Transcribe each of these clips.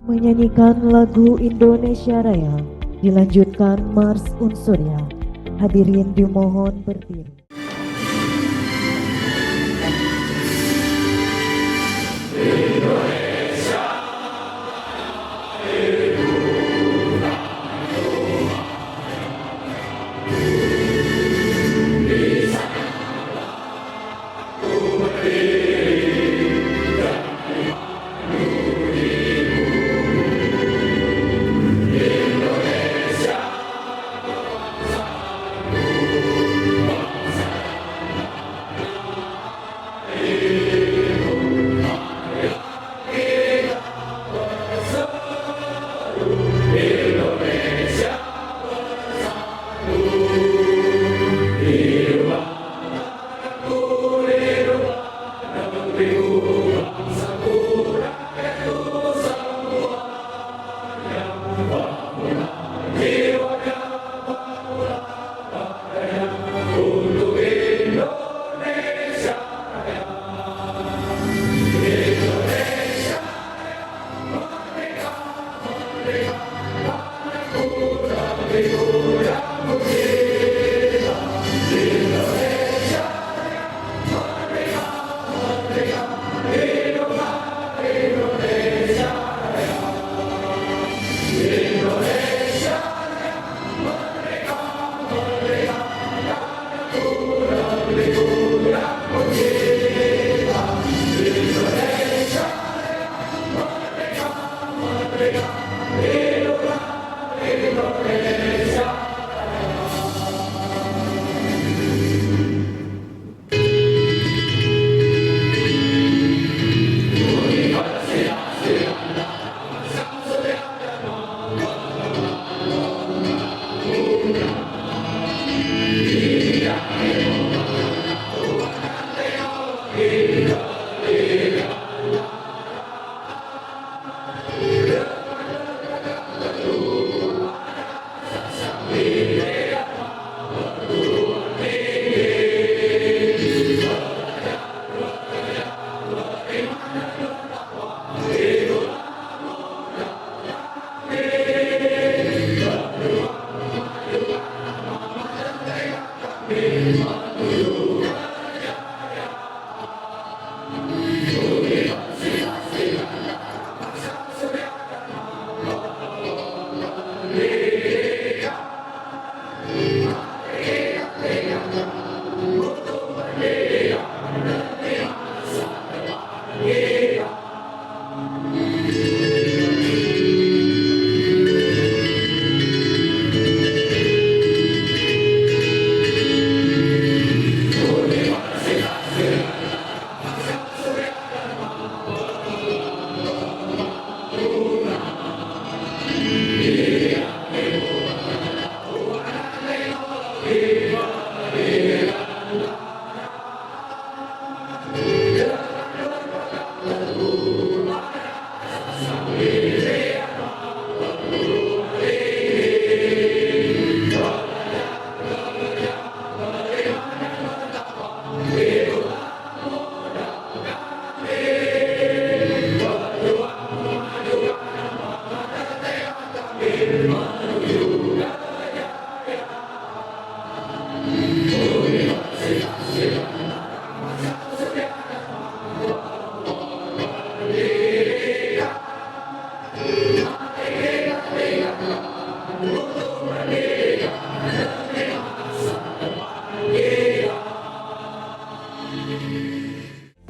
Menyanyikan lagu Indonesia Raya, dilanjutkan Mars Unsurya. Hadirin dimohon berdiri.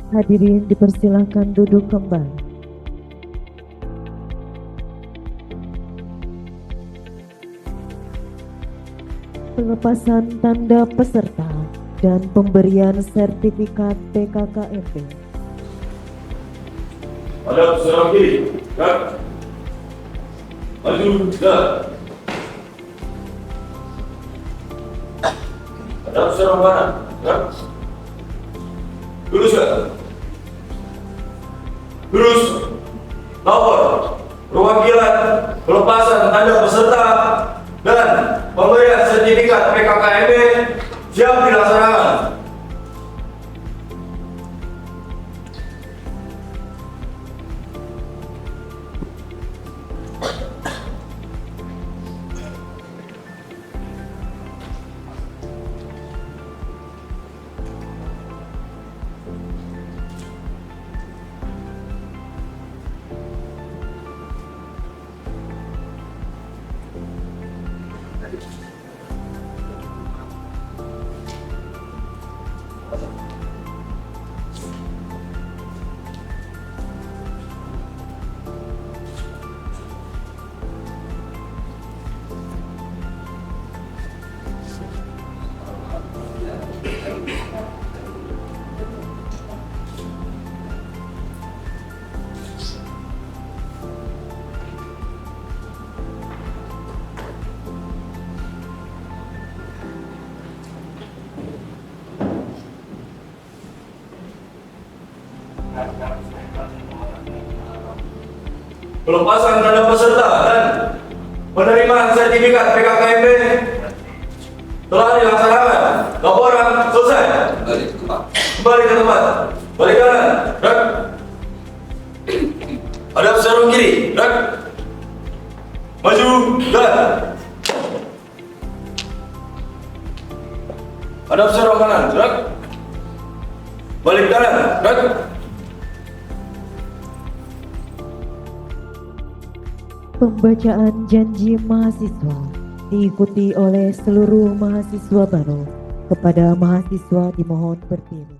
Hadirin dipersilakan duduk kembali. Pelepasan tanda peserta dan pemberian sertifikat PKKMB. Hadap serang kiri, gerak. Maju, gerak. Hadap serang kanan, gerak. Lurus, gerak. Lurus. Lapor. Perwakilan pelepasan tanda peserta dan pemberian sertifikat PKKMB siap dilaksanakan. pelepasan tanda peserta dan penerimaan sertifikat PKKMB telah dilaksanakan. Laporan selesai. Kembali ke tempat. Balik kanan. Gerak. Hadap sarung kiri. Gerak. Maju. Jalan. Hadap sarung kanan. Gerak. Balik kanan. Gerak. Pembacaan janji mahasiswa diikuti oleh seluruh mahasiswa baru. Kepada mahasiswa dimohon berdiri.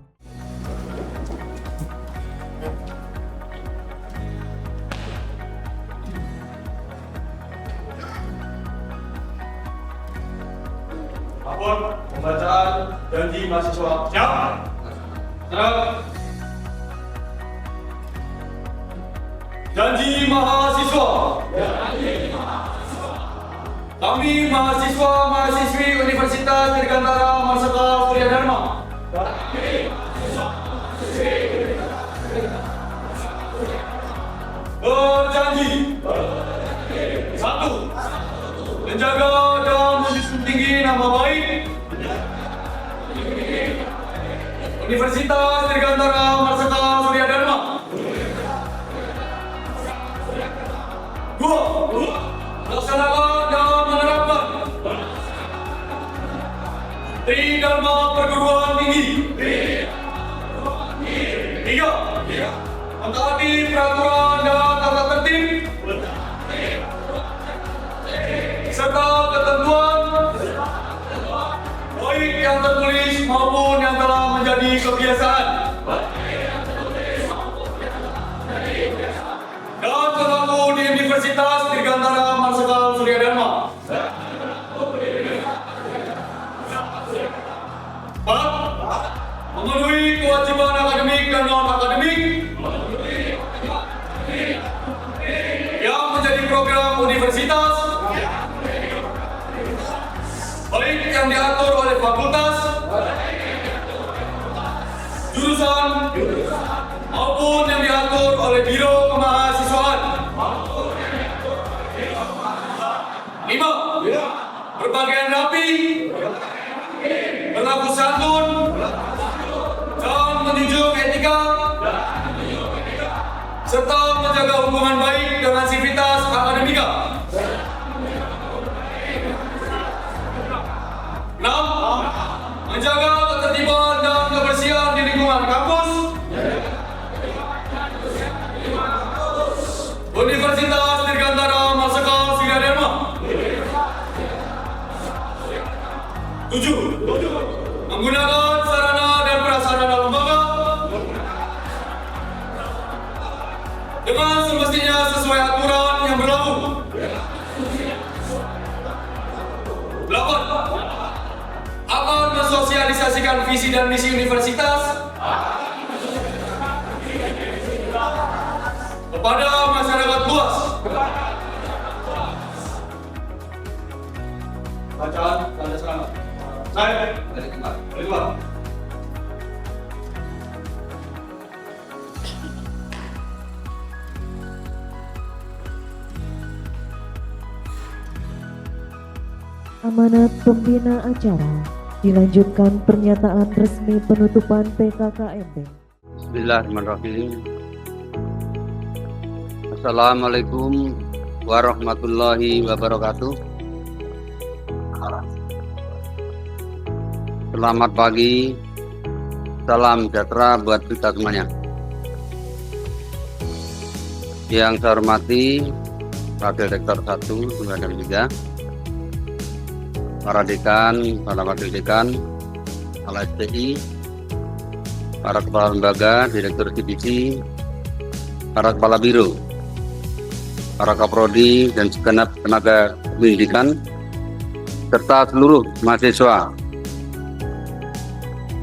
Lapor pembacaan janji mahasiswa. Siap. Serang. Janji mahasiswa. Kami mahasiswa-mahasiswi Universitas Dirgantara Marsaka Surya Dharma. Berjanji. Satu. Menjaga dan menjunjung tinggi nama baik Universitas Dirgantara Marsaka Surya Dharma. Dua. Laksanakan dan menerapkan Tridharma Perguruan Tinggi. Tiga. Mentaati peraturan dan tata tertib serta ketentuan baik yang tertulis maupun yang telah menjadi kebiasaan dan berlaku di Universitas Dirgantara Marsaka Surya Dharma. 4. Memenuhi kewajiban akademik dan non-akademik yang menjadi program universitas, baik yang diatur oleh fakultas, jurusan, maupun yang diatur oleh Biro Kemahasiswaan. 5. Berpakaian rapi, berlaku santun, dan menunjukkan etika, serta menjaga hubungan baik dengan sivitas akademika. 6. Menjaga ketertiban dan kebersihan di lingkungan kampus, Universitas Dirgantara Marsaka Surya Dharma. 7. Menggunakan sarana dan prasarana lembaga dengan semestinya sesuai aturan yang berlaku. 8. Akan mensosialisasikan visi dan misi universitas kepada masyarakat luas. Bacaan tanda serangan. Saya Ridwan. Amanat pembina acara dilanjutkan pernyataan resmi penutupan PKKMB. Bismillahirrahmanirrahim. Assalamualaikum warahmatullahi wabarakatuh. Selamat pagi, salam sejahtera buat kita semuanya. Yang saya hormati Wakil Rektor 1, 2 dan 3, para dekan, para wakil dekan, para STI, para kepala lembaga, direktur divisi, para kepala biro, para kaprodi dan segenap tenaga pendidikan, serta seluruh mahasiswa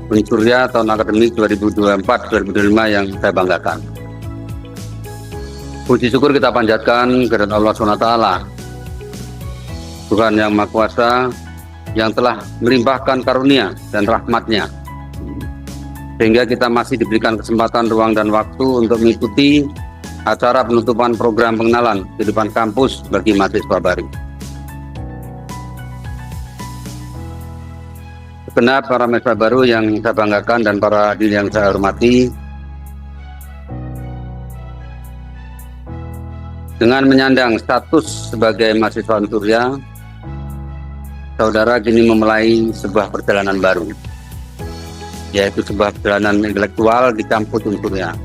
Unsurya tahun akademik 2024-2025 yang saya banggakan. Puji syukur kita panjatkan kepada Allah SWT, Tuhan yang Maha Kuasa, yang telah melimpahkan karunia dan rahmat-Nya, sehingga kita masih diberikan kesempatan, ruang, dan waktu untuk mengikuti acara penutupan program pengenalan kehidupan kampus bagi mahasiswa baru. Segenap para mahasiswa baru yang saya banggakan dan para hadirin yang saya hormati, dengan menyandang status sebagai mahasiswa Unsurya, saudara kini memulai sebuah perjalanan baru, yaitu sebuah perjalanan intelektual di kampus Unsurya.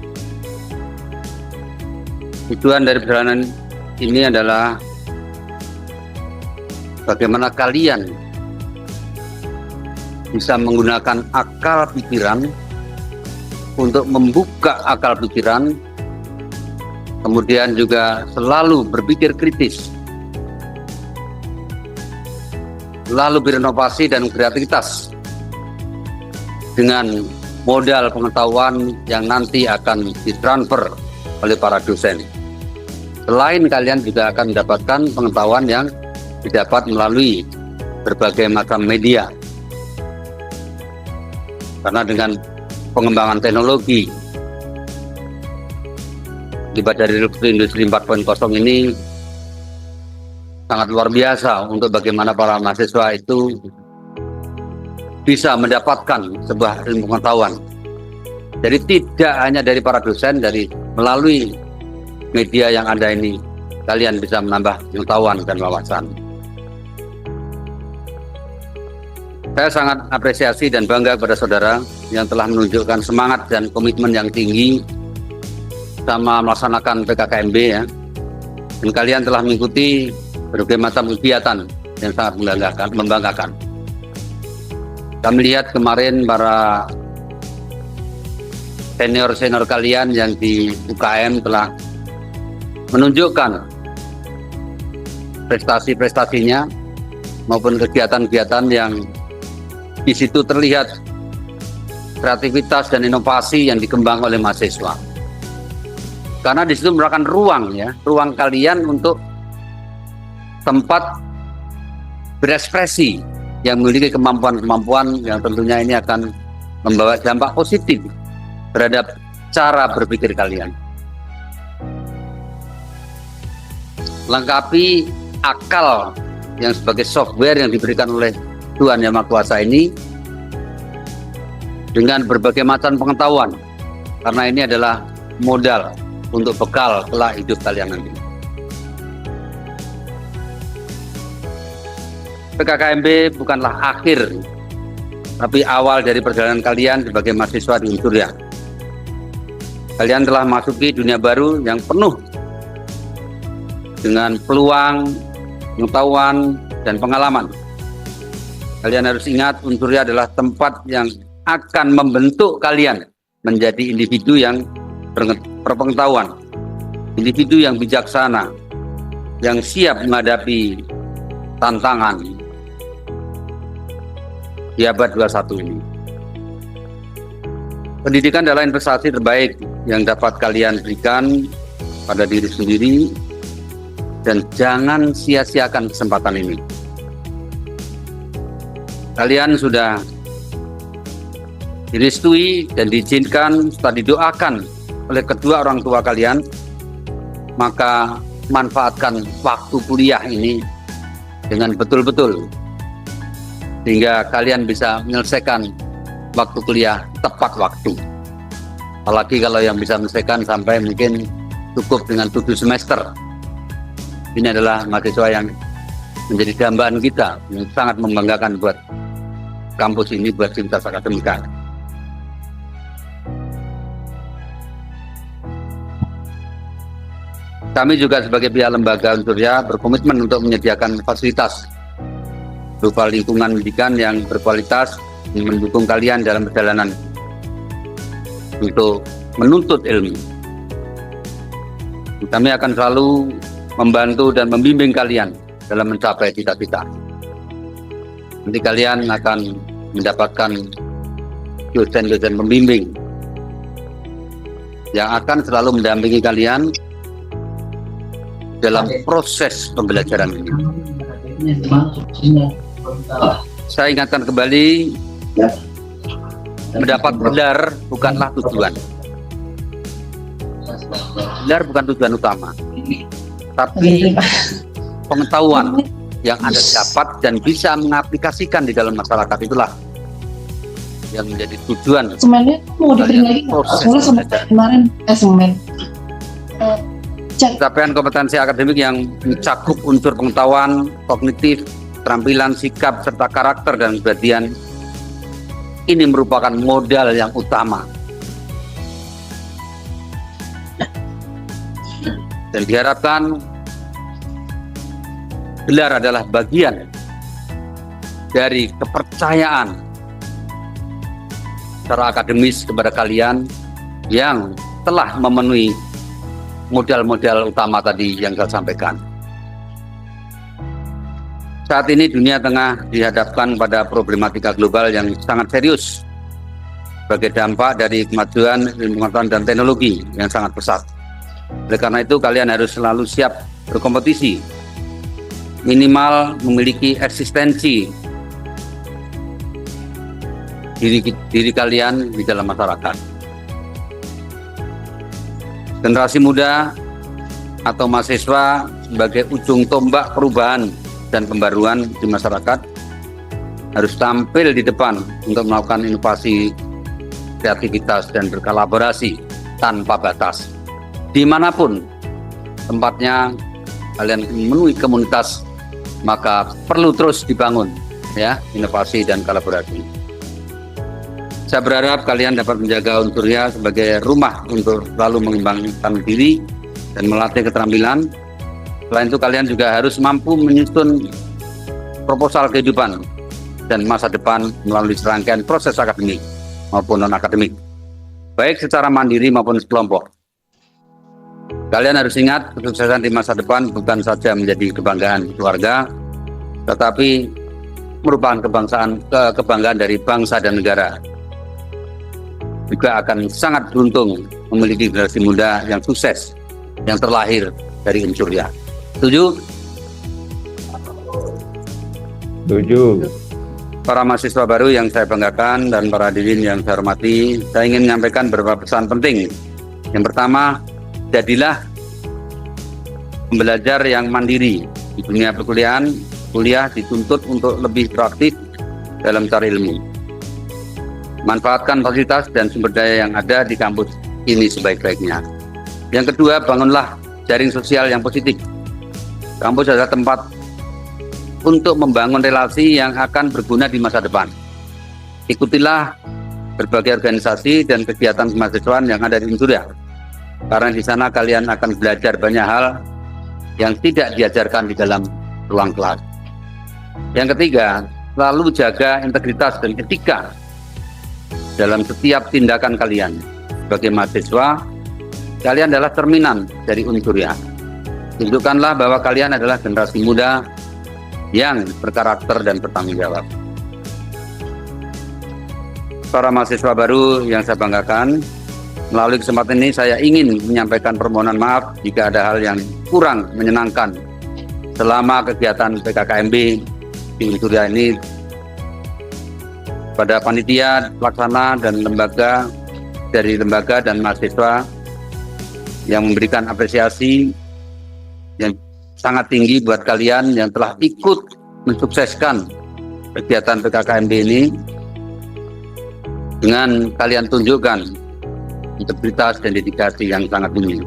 Tujuan dari perjalanan ini adalah bagaimana kalian bisa menggunakan akal pikiran untuk membuka akal pikiran, kemudian juga selalu berpikir kritis, lalu berinovasi dan kreativitas dengan modal pengetahuan yang nanti akan ditransfer oleh para dosen. Selain kalian juga akan mendapatkan pengetahuan yang didapat melalui berbagai macam media. Karena dengan pengembangan teknologi akibat dari industri 4.0 ini sangat luar biasa untuk bagaimana para mahasiswa itu bisa mendapatkan sebuah ilmu pengetahuan. Jadi tidak hanya dari para dosen, dari melalui media yang ada ini, kalian bisa menambah pengetahuan dan wawasan. Saya sangat apresiasi dan bangga kepada saudara yang telah menunjukkan semangat dan komitmen yang tinggi sama melaksanakan PKKMB ya. Dan kalian telah mengikuti berbagai macam kegiatan yang sangat membanggakan. Kami lihat kemarin para senior-senior kalian yang di UKM telah menunjukkan prestasi-prestasinya maupun kegiatan-kegiatan yang di situ terlihat kreativitas dan inovasi yang dikembangkan oleh mahasiswa. Karena di situ merupakan ruang ya, ruang kalian untuk tempat berekspresi yang memiliki kemampuan-kemampuan yang tentunya ini akan membawa dampak positif terhadap cara berpikir kalian. Lengkapi akal yang sebagai software yang diberikan oleh Tuhan Yang Maha Kuasa ini dengan berbagai macam pengetahuan, karena ini adalah modal untuk bekal kelak hidup kalian nanti. PKKMB bukanlah akhir, tapi awal dari perjalanan kalian sebagai mahasiswa di Unsurya. Kalian telah masuki dunia baru yang penuh dengan peluang, pengetahuan, dan pengalaman. Kalian harus ingat, Unsurya adalah tempat yang akan membentuk kalian menjadi individu yang berpengetahuan, individu yang bijaksana, yang siap menghadapi tantangan di abad 21 ini. Pendidikan adalah investasi terbaik yang dapat kalian berikan pada diri sendiri, dan jangan sia-siakan kesempatan ini. Kalian sudah direstui dan diizinkan serta didoakan oleh kedua orang tua kalian, maka manfaatkan waktu kuliah ini dengan betul-betul sehingga kalian bisa menyelesaikan waktu kuliah tepat waktu. Apalagi kalau yang bisa menyelesaikan sampai mungkin cukup dengan 7 semester. Ini adalah mahasiswa yang menjadi dambaan kita, yang sangat membanggakan buat kampus ini, buat Sivitas Akademika. Kami juga sebagai pihak lembaga Unsurya berkomitmen untuk menyediakan fasilitas berupa lingkungan pendidikan yang berkualitas yang mendukung kalian dalam perjalanan untuk menuntut ilmu. Kami akan selalu membantu dan membimbing kalian dalam mencapai cita-cita. Nanti kalian akan mendapatkan dosen-dosen pembimbing yang akan selalu mendampingi kalian dalam proses pembelajaran ini. Saya ingatkan kembali, mendapat gelar bukanlah tujuan. gelar bukan tujuan utama, tapi pengetahuan yang Anda dapat dan bisa mengaplikasikan di dalam masyarakat itulah yang menjadi tujuan. Semennya mau diberi lagi nggak? Proses Soalnya sama belajar. kemarin semen. Capaian kompetensi akademik yang mencakup unsur pengetahuan, kognitif, keterampilan, sikap, serta karakter dan kepribadian ini merupakan modal yang utama. Dan diharapkan gelar adalah bagian dari kepercayaan secara akademis kepada kalian yang telah memenuhi modal-modal utama tadi yang saya sampaikan. Saat ini dunia tengah dihadapkan pada problematika global yang sangat serius sebagai dampak dari kemajuan ilmu pengetahuan dan teknologi yang sangat pesat. Oleh karena itu kalian harus selalu siap berkompetisi, minimal memiliki eksistensi diri kalian di dalam masyarakat. Generasi muda atau mahasiswa sebagai ujung tombak perubahan dan pembaruan di masyarakat harus tampil di depan untuk melakukan inovasi, kreativitas, dan berkolaborasi tanpa batas. Dimanapun tempatnya kalian memenuhi komunitas, maka perlu terus dibangun ya inovasi dan kolaborasi. Saya berharap kalian dapat menjaga unsurnya sebagai rumah untuk selalu mengembangkan diri dan melatih keterampilan. Selain itu kalian juga harus mampu menyusun proposal kehidupan dan masa depan melalui serangkaian proses akademik maupun non-akademik, baik secara mandiri maupun sekelompok. Kalian harus ingat, kesuksesan di masa depan bukan saja menjadi kebanggaan keluarga, tetapi merupakan kebanggaan dari bangsa dan negara. Juga akan sangat beruntung memiliki generasi muda yang sukses, yang terlahir dari Unsurya. Setuju? Setuju. Para mahasiswa baru yang saya banggakan dan para hadirin yang saya hormati, saya ingin menyampaikan beberapa pesan penting. Yang pertama, jadilah pembelajar yang mandiri di dunia perkuliahan. Kuliah dituntut untuk lebih proaktif dalam cari ilmu. Manfaatkan fasilitas dan sumber daya yang ada di kampus ini sebaik-baiknya. Yang kedua, bangunlah jaring sosial yang positif. Kampus adalah tempat untuk membangun relasi yang akan berguna di masa depan. Ikutilah berbagai organisasi dan kegiatan kemahasiswaan yang ada di Unsurya, karena di sana kalian akan belajar banyak hal yang tidak diajarkan di dalam ruang kelas. Yang ketiga, selalu jaga integritas dan etika dalam setiap tindakan kalian. Sebagai mahasiswa, kalian adalah cerminan dari Unsurya. Tunjukkanlah bahwa kalian adalah generasi muda yang berkarakter dan bertanggung jawab. Para mahasiswa baru yang saya banggakan, melalui kesempatan ini saya ingin menyampaikan permohonan maaf jika ada hal yang kurang menyenangkan selama kegiatan PKKMB di Unsurya ini pada panitia, pelaksana, dan lembaga dan mahasiswa yang memberikan apresiasi yang sangat tinggi buat kalian yang telah ikut mensukseskan kegiatan PKKMB ini dengan kalian tunjukkan integritas dan dedikasi yang sangat tinggi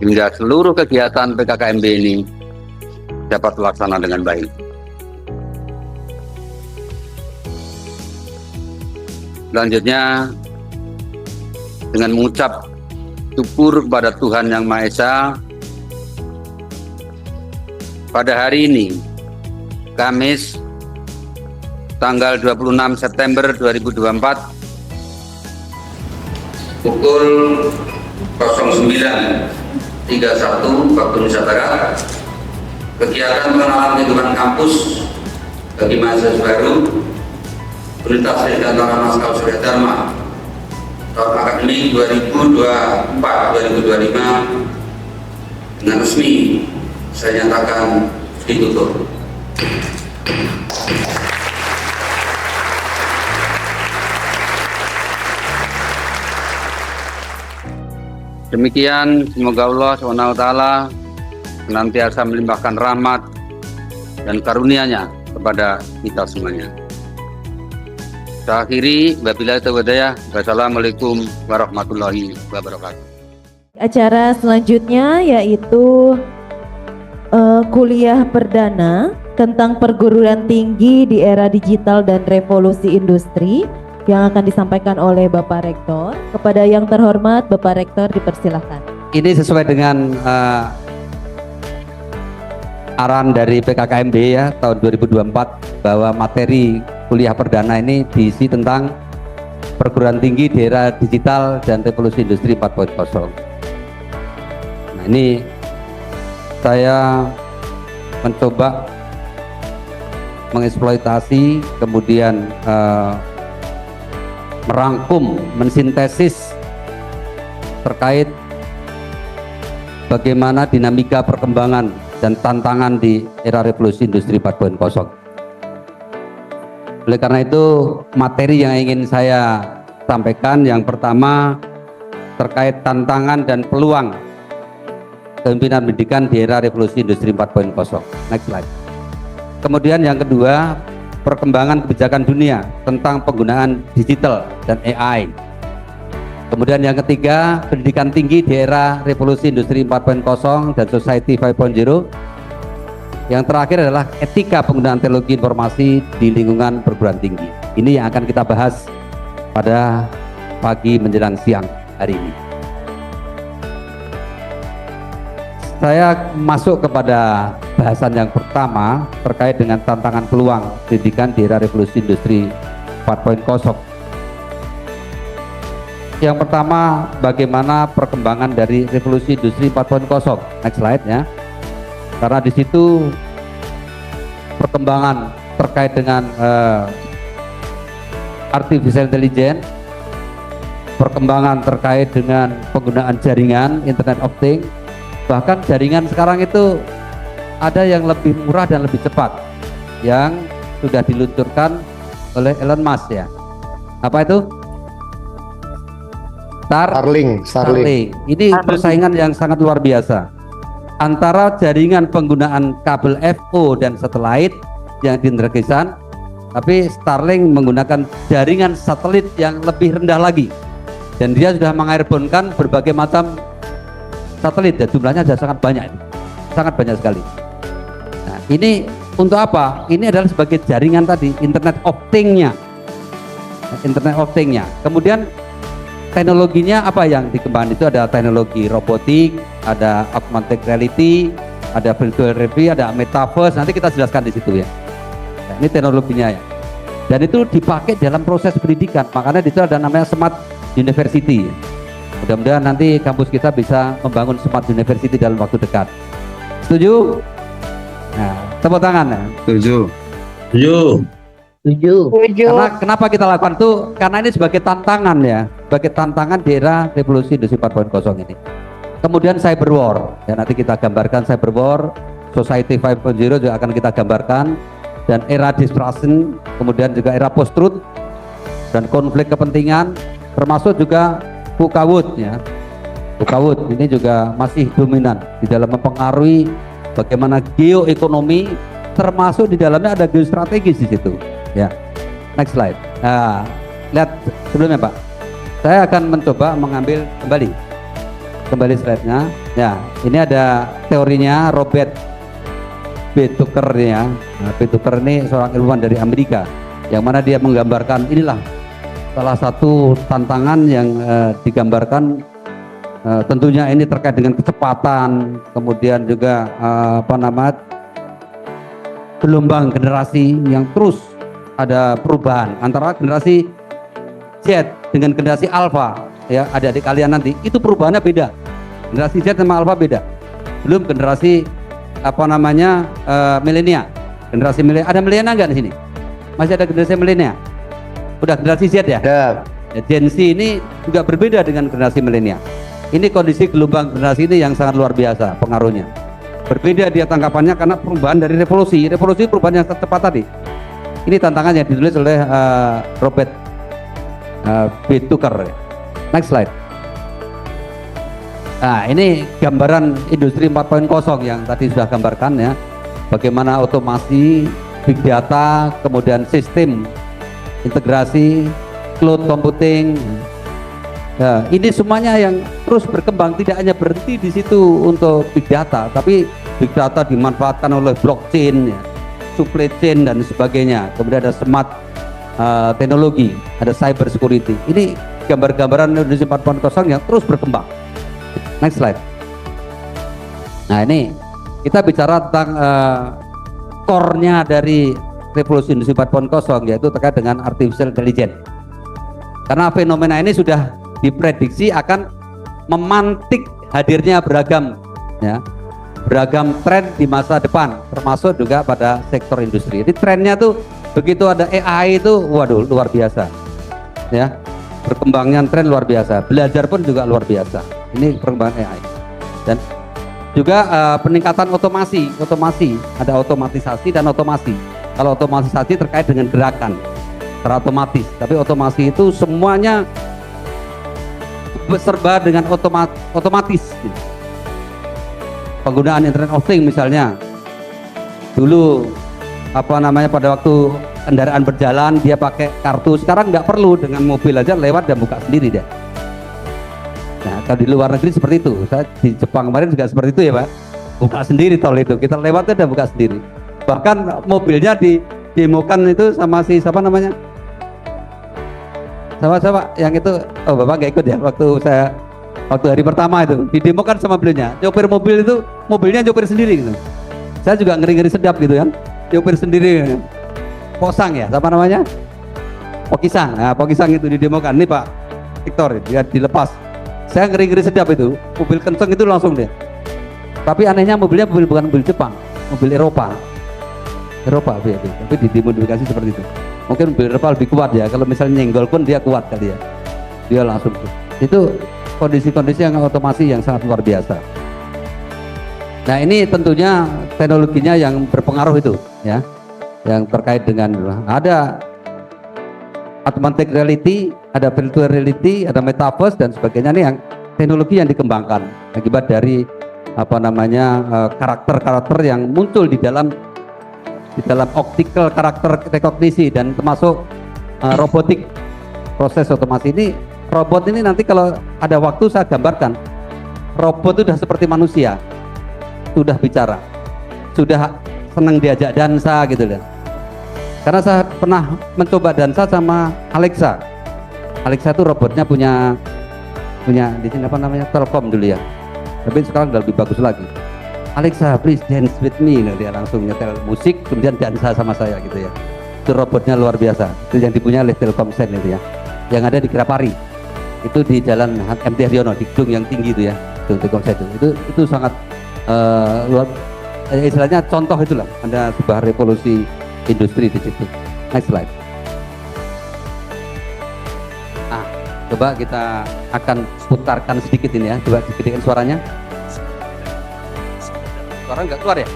hingga seluruh kegiatan PKKMB ini dapat terlaksana dengan baik. Selanjutnya, dengan mengucap syukur kepada Tuhan Yang Maha Esa, pada hari ini, Kamis, tanggal 26 September 2024, pukul 09.31 waktu Indonesia Barat, kegiatan pengenalan kehidupan kampus bagi mahasiswa baru Universitas Dirgantara Maskal Surya Dharma tahun akademik 2024-2025 dengan resmi saya nyatakan ditutup. Demikian, semoga Allah SWT senantiasa melimpahkan rahmat dan karunia-Nya kepada kita semuanya. Saya akhiri, wabillahi taufiq. Wassalamualaikum warahmatullahi wabarakatuh. Acara selanjutnya yaitu kuliah perdana tentang perguruan tinggi di era digital dan revolusi industri yang akan disampaikan oleh Bapak Rektor. Kepada yang terhormat Bapak Rektor dipersilahkan. Ini sesuai dengan arahan dari PKKMB ya tahun 2024 bahwa materi kuliah perdana ini diisi tentang perguruan tinggi di era digital dan revolusi industri 4.0. Nah, ini saya mencoba mengeksploitasi kemudian merangkum, mensintesis terkait bagaimana dinamika perkembangan dan tantangan di era revolusi industri 4.0. Oleh karena itu, materi yang ingin saya sampaikan yang pertama terkait tantangan dan peluang kepemimpinan pendidikan di era revolusi industri 4.0. Next slide. Kemudian yang kedua, perkembangan kebijakan dunia tentang penggunaan digital dan AI. Kemudian yang ketiga, pendidikan tinggi di era revolusi industri 4.0 dan society 5.0. Yang terakhir adalah etika penggunaan teknologi informasi di lingkungan perguruan tinggi. Ini yang akan kita bahas pada pagi menjelang siang hari ini. Saya masuk kepada bahasan yang pertama terkait dengan tantangan peluang pendidikan di era revolusi industri 4.0. Yang pertama, bagaimana perkembangan dari revolusi industri 4.0. Next slide ya. Karena di situ perkembangan terkait dengan artificial intelligence, perkembangan terkait dengan penggunaan jaringan Internet of Things, bahkan jaringan sekarang itu ada yang lebih murah dan lebih cepat yang sudah diluncurkan oleh Elon Musk ya. Apa itu? Starlink. Ini persaingan yang sangat luar biasa antara jaringan penggunaan kabel FO dan satelit yang diintegrasikan, tapi Starlink menggunakan jaringan satelit yang lebih rendah lagi, dan dia sudah mengairborne-kan berbagai macam satelit dan jumlahnya sudah sangat banyak sekali. Nah, ini untuk apa? Ini adalah sebagai jaringan tadi, Internet of Things-nya. Kemudian teknologinya apa yang dikembangkan itu ada teknologi robotik, ada augmented reality, ada virtual reality, ada metaverse. Nanti kita jelaskan di situ ya. Nah, ini teknologinya ya. Dan itu dipakai dalam proses pendidikan. Makanya di situ ada namanya Smart University. Mudah-mudahan nanti kampus kita bisa membangun Smart University dalam waktu dekat. Setuju? Nah, tepuk tangan ya. Setuju. Karena kenapa kita lakukan itu? Karena ini sebagai tantangan ya, sebagai tantangan di era revolusi industri 4.0 ini. Kemudian cyber war, ya nanti kita gambarkan cyber war, society 5.0 juga akan kita gambarkan, dan era disruption, kemudian juga era post truth dan konflik kepentingan, termasuk juga VUCA ya. VUCA ini juga masih dominan di dalam mempengaruhi bagaimana geoekonomi, termasuk di dalamnya ada geostrategis di situ. Ya, next slide. Nah, lihat sebelumnya Pak. Saya akan mencoba mengambil kembali slide-nya. Ya, ini ada teorinya Robert B. Tucker ya. Nah, B. Tucker ini seorang ilmuwan dari Amerika, yang mana dia menggambarkan inilah salah satu tantangan yang digambarkan. Tentunya ini terkait dengan kecepatan, kemudian juga gelombang generasi yang terus ada perubahan antara generasi Z dengan generasi Alpha ya, adik-adik kalian nanti itu perubahannya beda, generasi Z sama Alpha beda, belum generasi milenial, generasi milenial. Ada milenial nggak di sini? Masih ada generasi milenial? Udah generasi Z ya? Ada. Ya, Gen Z ini juga berbeda dengan generasi milenial. Ini kondisi gelombang generasi ini yang sangat luar biasa pengaruhnya. Berbeda dia tanggapannya karena perubahan dari revolusi perubahan yang cepat tadi. Ini tantangan yang ditulis oleh Robert B. Tucker. Next slide. Nah, ini gambaran industri 4.0 yang tadi sudah gambarkan ya. Bagaimana otomasi, big data, kemudian sistem integrasi, cloud computing. Nah, ini semuanya yang terus berkembang, tidak hanya berhenti di situ untuk big data, tapi big data dimanfaatkan oleh blockchain, ya, supply chain dan sebagainya. Kemudian ada smart teknologi, ada cyber security. Ini gambar-gambaran Industri 4.0 yang terus berkembang. Next slide. Nah, ini kita bicara tentang core-nya dari revolusi Industri 4.0, yaitu terkait dengan artificial intelligence. Karena fenomena ini sudah diprediksi akan memantik hadirnya beragam tren di masa depan, termasuk juga pada sektor industri. Jadi trennya tuh begitu ada AI itu, waduh, luar biasa, ya, perkembangan tren luar biasa, belajar pun juga luar biasa. Ini perkembangan AI dan juga peningkatan otomasi, ada otomatisasi dan otomasi. Kalau otomatisasi terkait dengan gerakan terotomatis, tapi otomasi itu semuanya serba dengan otomatis. Penggunaan Internet of Things misalnya, dulu pada waktu kendaraan berjalan dia pakai kartu, sekarang nggak perlu, dengan mobil aja lewat dan buka sendiri deh. Nah, kalau di luar negeri seperti itu, saya di Jepang kemarin juga seperti itu ya Pak, buka sendiri tol itu, kita lewatnya dan buka sendiri. Bahkan mobilnya didemokan itu sama si siapa namanya? Sama yang itu, oh Bapak nggak ikut ya waktu hari pertama itu didemokan sama beliaunya, nyopir mobil itu mobilnya nyopir sendiri gitu. Saya juga ngeri-ngeri sedap gitu kan, nyopir sendiri. Posang ya, apa namanya? Pokisang. Nah, Pokisang itu didemokan. Nih Pak Victor, dia dilepas. Saya ngeri-ngeri sedap itu, mobil kenceng itu langsung deh. Tapi anehnya mobilnya bukan mobil Jepang, mobil Eropa, tapi dimodifikasi seperti itu. Mungkin mobil Eropa lebih kuat ya, kalau misalnya nyenggol pun dia kuat kali ya, dia langsung itu kondisi-kondisi yang otomasi yang sangat luar biasa. Nah, ini tentunya teknologinya yang berpengaruh itu ya, yang terkait dengan ada augmented reality, ada virtual reality, ada metaverse dan sebagainya. Ini yang teknologi yang dikembangkan akibat dari karakter-karakter yang muncul di dalam optical karakter rekognisi dan termasuk robotik, proses otomasi. Ini robot ini nanti kalau ada waktu saya gambarkan, robot itu sudah seperti manusia, sudah bicara, sudah senang diajak dansa gitu loh. Karena saya pernah mencoba dansa sama Alexa. Alexa itu robotnya punya di sini Telkom dulu ya. Tapi sekarang udah lebih bagus lagi. Alexa, please dance with me. Nah, dia langsung nyetel musik kemudian dansa sama saya gitu ya. Itu robotnya luar biasa. Itu yang dipunya oleh Telkomsel itu ya. Yang ada di Kirapari. Itu di Jalan MT Haryono, di gedung yang tinggi itu ya. Telkomsel itu sangat luar, istilahnya contoh itulah, ada sebuah revolusi industri di situ. Next slide. Nah, coba kita akan putarkan sedikit ini ya. Coba gedein suaranya. Suara nggak keluar ya?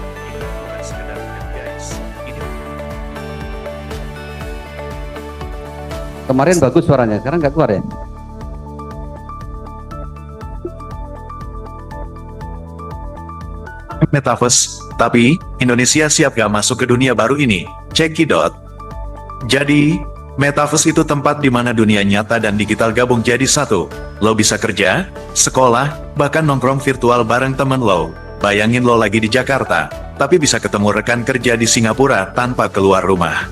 Kemarin bagus suaranya, sekarang nggak keluar ya? Metaverse, tapi Indonesia siap gak masuk ke dunia baru ini? Cekidot. Jadi, Metaverse itu tempat di mana dunia nyata dan digital gabung jadi satu. Lo bisa kerja, sekolah, bahkan nongkrong virtual bareng temen lo. Bayangin lo lagi di Jakarta, tapi bisa ketemu rekan kerja di Singapura tanpa keluar rumah.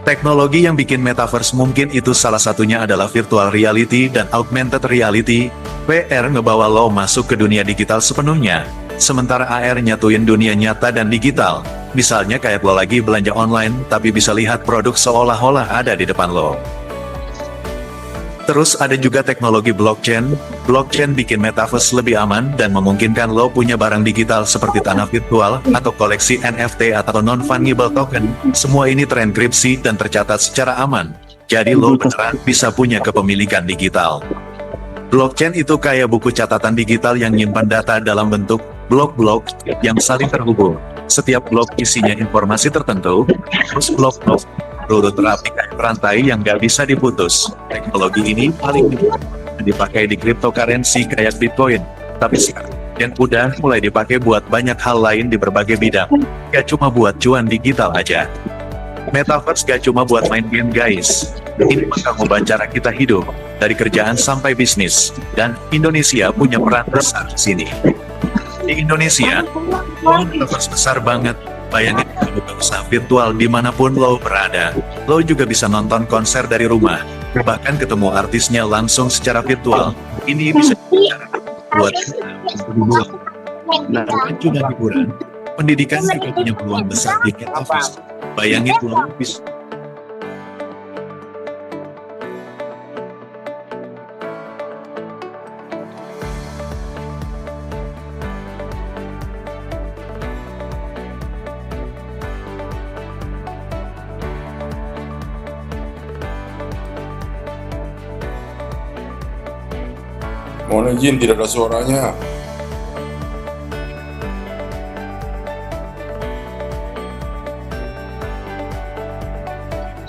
Teknologi yang bikin Metaverse mungkin itu salah satunya adalah virtual reality dan augmented reality. VR ngebawa lo masuk ke dunia digital sepenuhnya. Sementara AR nyatuin dunia nyata dan digital. Misalnya kayak lo lagi belanja online, tapi bisa lihat produk seolah-olah ada di depan lo. Terus ada juga teknologi blockchain. Blockchain bikin Metaverse lebih aman dan memungkinkan lo punya barang digital seperti tanah virtual atau koleksi NFT atau non-fungible token. Semua ini terenkripsi dan tercatat secara aman. Jadi lo beneran bisa punya kepemilikan digital. Blockchain itu kayak buku catatan digital yang nyimpan data dalam bentuk blok-blok yang saling terhubung. Setiap blok isinya informasi tertentu, terus blok-blok berurut rapi kayak rantai yang gak bisa diputus. Teknologi ini paling dipakai di cryptocurrency kayak Bitcoin. Tapi sekarang dan udah mulai dipakai buat banyak hal lain di berbagai bidang. Gak cuma buat cuan digital aja. Metaverse gak cuma buat main game guys. Ini maka ngubah cara kita hidup, dari kerjaan sampai bisnis. Dan Indonesia punya peran besar di sini. Di Indonesia, Metaverse besar banget. Bayangin kalau buka usaha virtual dimanapun lo berada. Lo juga bisa nonton konser dari rumah. Bahkan ketemu artisnya langsung secara virtual. Ini bisa buat hiburan. Nah, bukan cuma hiburan. Pendidikan juga punya peluang besar di Metaverse. Bayangin lo bisa Mohon izin, tidak ada suaranya.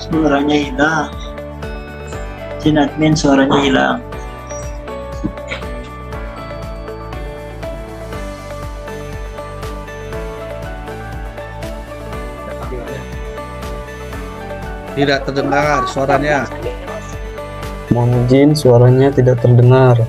Suaranya hilang. Jin admin suaranya hilang. Tidak terdengar suaranya. Mohon izin, suaranya tidak terdengar.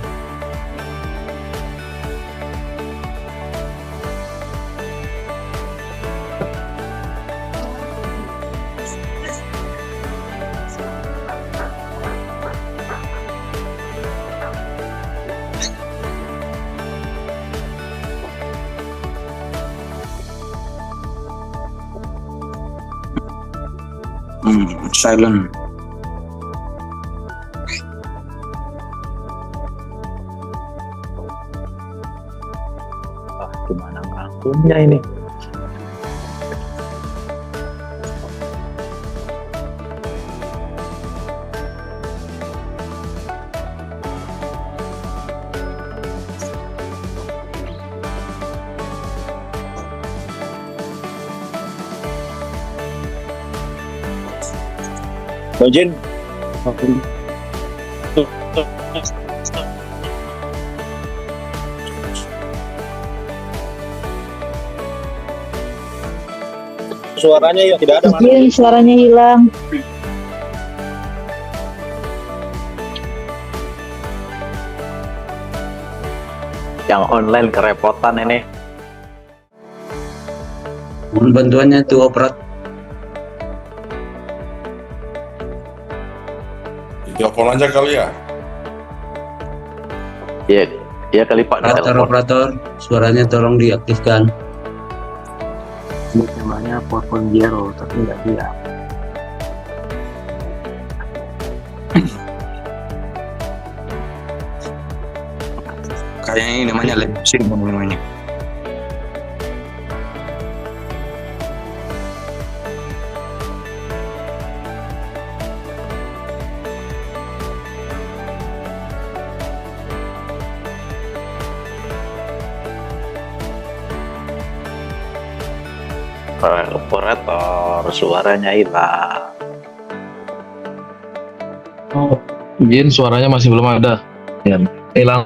Silent. Gimana ngerangkumnya ini? Jin. Suaranya ya tidak ada. Izin, suaranya hilang. Yang online kerepotan ini. Mohon bantuannya tuh operat. Telepon aja kali ya. Iya, iya kali Pak. Operator, suaranya tolong diaktifkan. Namanya 4.0 tapi nggak dia. Kayaknya ini namanya Lepsin namanya. Operator, suaranya hilang. Jin, suaranya masih belum ada. Ya, hilang.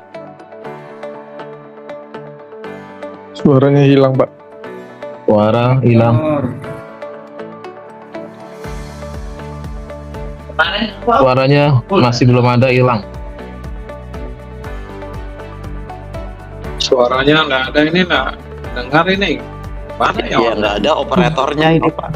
Suaranya hilang, Pak. Suara hilang. Suaranya masih belum ada, hilang. Suaranya nggak ada ini, nggak dengar ini. Mana ya? Iya, nggak ada operatornya ini Pak.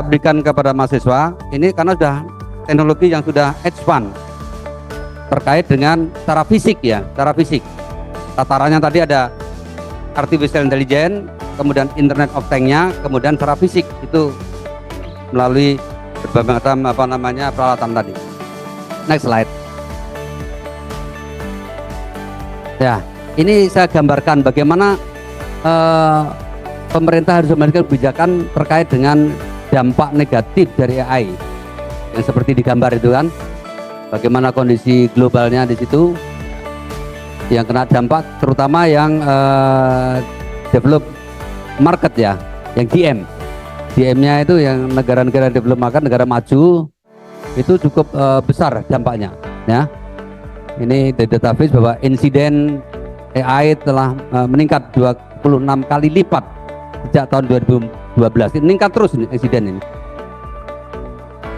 berikan kepada mahasiswa ini karena sudah teknologi yang sudah advance terkait dengan secara fisik ya, secara fisik. Tatarannya tadi ada artificial intelligence, kemudian Internet of Things-nya, kemudian secara fisik itu melalui berbagai macam peralatan tadi. Next slide. Ya, ini saya gambarkan bagaimana pemerintah harus memiliki kebijakan terkait dengan dampak negatif dari AI yang seperti digambar itu kan. Bagaimana kondisi globalnya di situ yang kena dampak, terutama yang develop market ya, yang DM-nya itu yang negara-negara develop market, negara maju itu cukup besar dampaknya ya. Ini dari database bahwa insiden AI telah meningkat 26 kali lipat sejak tahun 2012. Ini meningkat terus ini, insiden ini.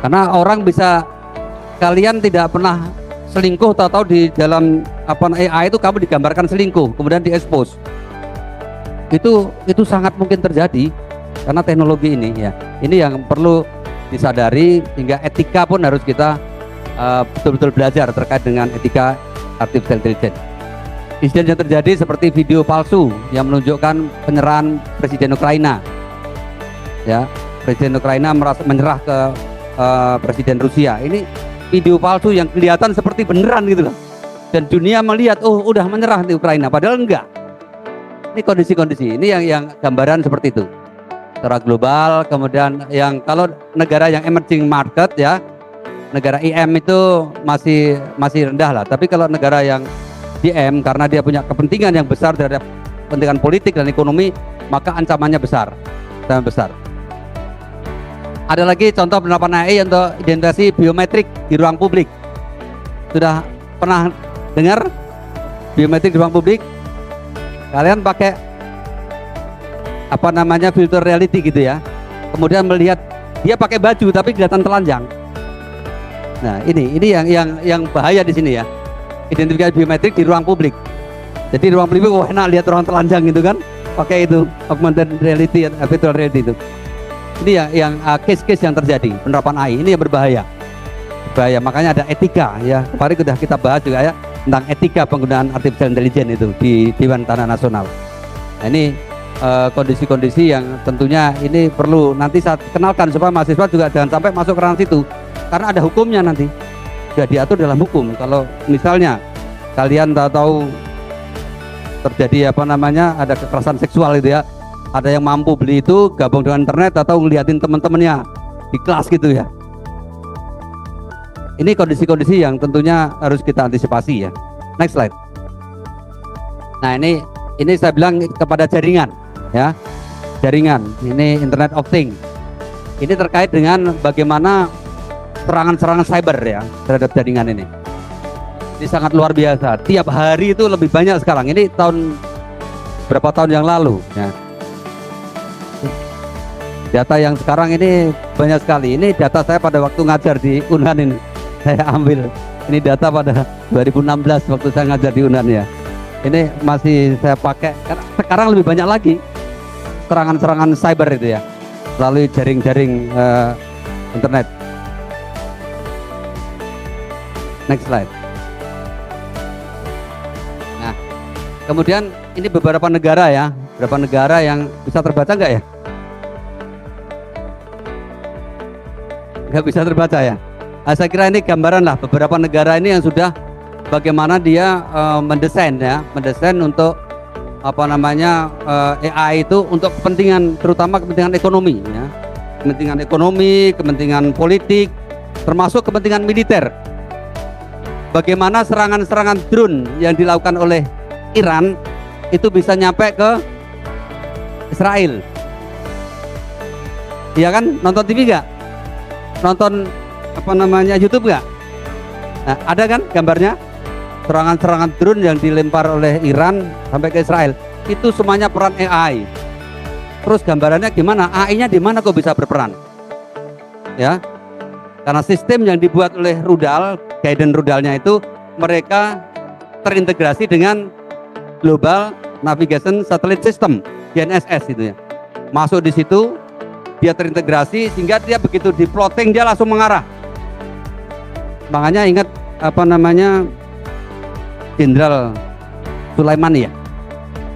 Karena orang bisa, kalian tidak pernah selingkuh, tahu-tahu di dalam AI itu kamu digambarkan selingkuh, kemudian diekspos. Itu sangat mungkin terjadi karena teknologi ini ya. Ini yang perlu disadari, hingga etika pun harus kita betul-betul belajar terkait dengan etika artificial intelligence. Insiden yang terjadi seperti video palsu yang menunjukkan penyerahan Presiden Ukraina. Ya, Presiden Ukraina menyerah ke Presiden Rusia. Ini video palsu yang kelihatan seperti beneran gitu loh. Dan dunia melihat, oh udah menyerah di Ukraina, padahal enggak. Ini kondisi-kondisi, ini yang gambaran seperti itu. Secara global, kemudian yang kalau negara yang emerging market ya, negara IM itu masih rendah lah. Tapi kalau negara yang DM, karena dia punya kepentingan yang besar terhadap kepentingan politik dan ekonomi, maka ancamannya besar, sangat besar. Ada lagi contoh penerapan AI untuk identifikasi biometrik di ruang publik. Sudah pernah dengar biometrik di ruang publik? Kalian pakai filter reality gitu ya. Kemudian melihat dia pakai baju tapi kelihatan telanjang. Nah, ini yang bahaya di sini ya. Identifikasi biometrik di ruang publik. Jadi ruang publik enak lihat orang telanjang gitu kan. Pakai itu augmented reality, virtual reality itu. Ini yang case-case yang terjadi penerapan AI ini yang berbahaya. Makanya ada etika ya. Kemarin sudah kita bahas juga ya tentang etika penggunaan artificial intelligence itu di Dewan Tanah Nasional. Nah, ini kondisi-kondisi yang tentunya ini perlu nanti saya kenalkan supaya mahasiswa juga jangan sampai masuk ke ranah situ, karena ada hukumnya nanti. Sudah diatur dalam hukum. Kalau misalnya kalian tahu terjadi ada kekerasan seksual itu ya, ada yang mampu beli itu gabung dengan internet atau ngeliatin teman-temannya di kelas gitu ya. Ini kondisi-kondisi yang tentunya harus kita antisipasi ya. Next slide. Nah, ini saya bilang kepada jaringan ya. Jaringan, ini Internet of Things. Ini terkait dengan bagaimana serangan-serangan cyber ya terhadap jaringan ini. Ini sangat luar biasa. Tiap hari itu lebih banyak sekarang. Ini berapa tahun yang lalu ya. Data yang sekarang ini banyak sekali. Ini data saya pada waktu ngajar di Unhan ini. Saya ambil. Ini data pada 2016 waktu saya ngajar di Unhan ya. Ini masih saya pakai. Karena sekarang lebih banyak lagi serangan-serangan cyber itu ya. Melalui jaring-jaring internet. Next slide. Nah, kemudian ini beberapa negara ya. Beberapa negara yang bisa terbaca nggak ya? Nggak bisa terbaca ya. Nah, saya kira ini gambaran lah beberapa negara ini yang sudah bagaimana dia mendesain untuk AI itu untuk kepentingan, terutama kepentingan ekonomi ya. Kepentingan ekonomi, kepentingan politik, termasuk kepentingan militer. Bagaimana serangan-serangan drone yang dilakukan oleh Iran itu bisa nyampe ke Israel. Iya kan? Nonton TV nggak? Nonton YouTube nggak? Nah, ada kan gambarnya serangan-serangan drone yang dilempar oleh Iran sampai ke Israel. Itu semuanya peran AI. Terus gambarannya gimana? AI-nya di mana kok bisa berperan? Ya, karena sistem yang dibuat oleh rudal, guidance rudalnya itu mereka terintegrasi dengan Global Navigation Satellite System (GNSS) itu ya. Masuk di situ, dia terintegrasi sehingga dia begitu di plotting dia langsung mengarah. Makanya ingat apa namanya Jenderal Sulaimani ya.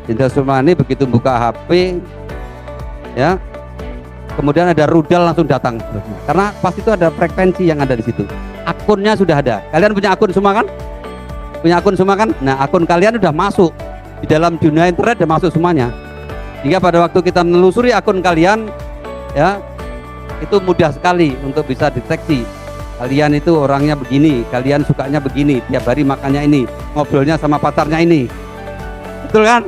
Jenderal Sulaimani begitu buka HP ya, kemudian ada rudal langsung datang karena pas itu ada frekuensi yang ada di situ. Akunnya sudah ada. Kalian punya akun semua kan? Punya akun semua kan? Nah, akun kalian udah masuk di dalam dunia internet, udah masuk semuanya. Hingga pada waktu kita menelusuri akun kalian ya, itu mudah sekali untuk bisa deteksi kalian itu orangnya begini, kalian sukanya begini, tiap hari makannya ini, ngobrolnya sama pacarnya ini, betul kan?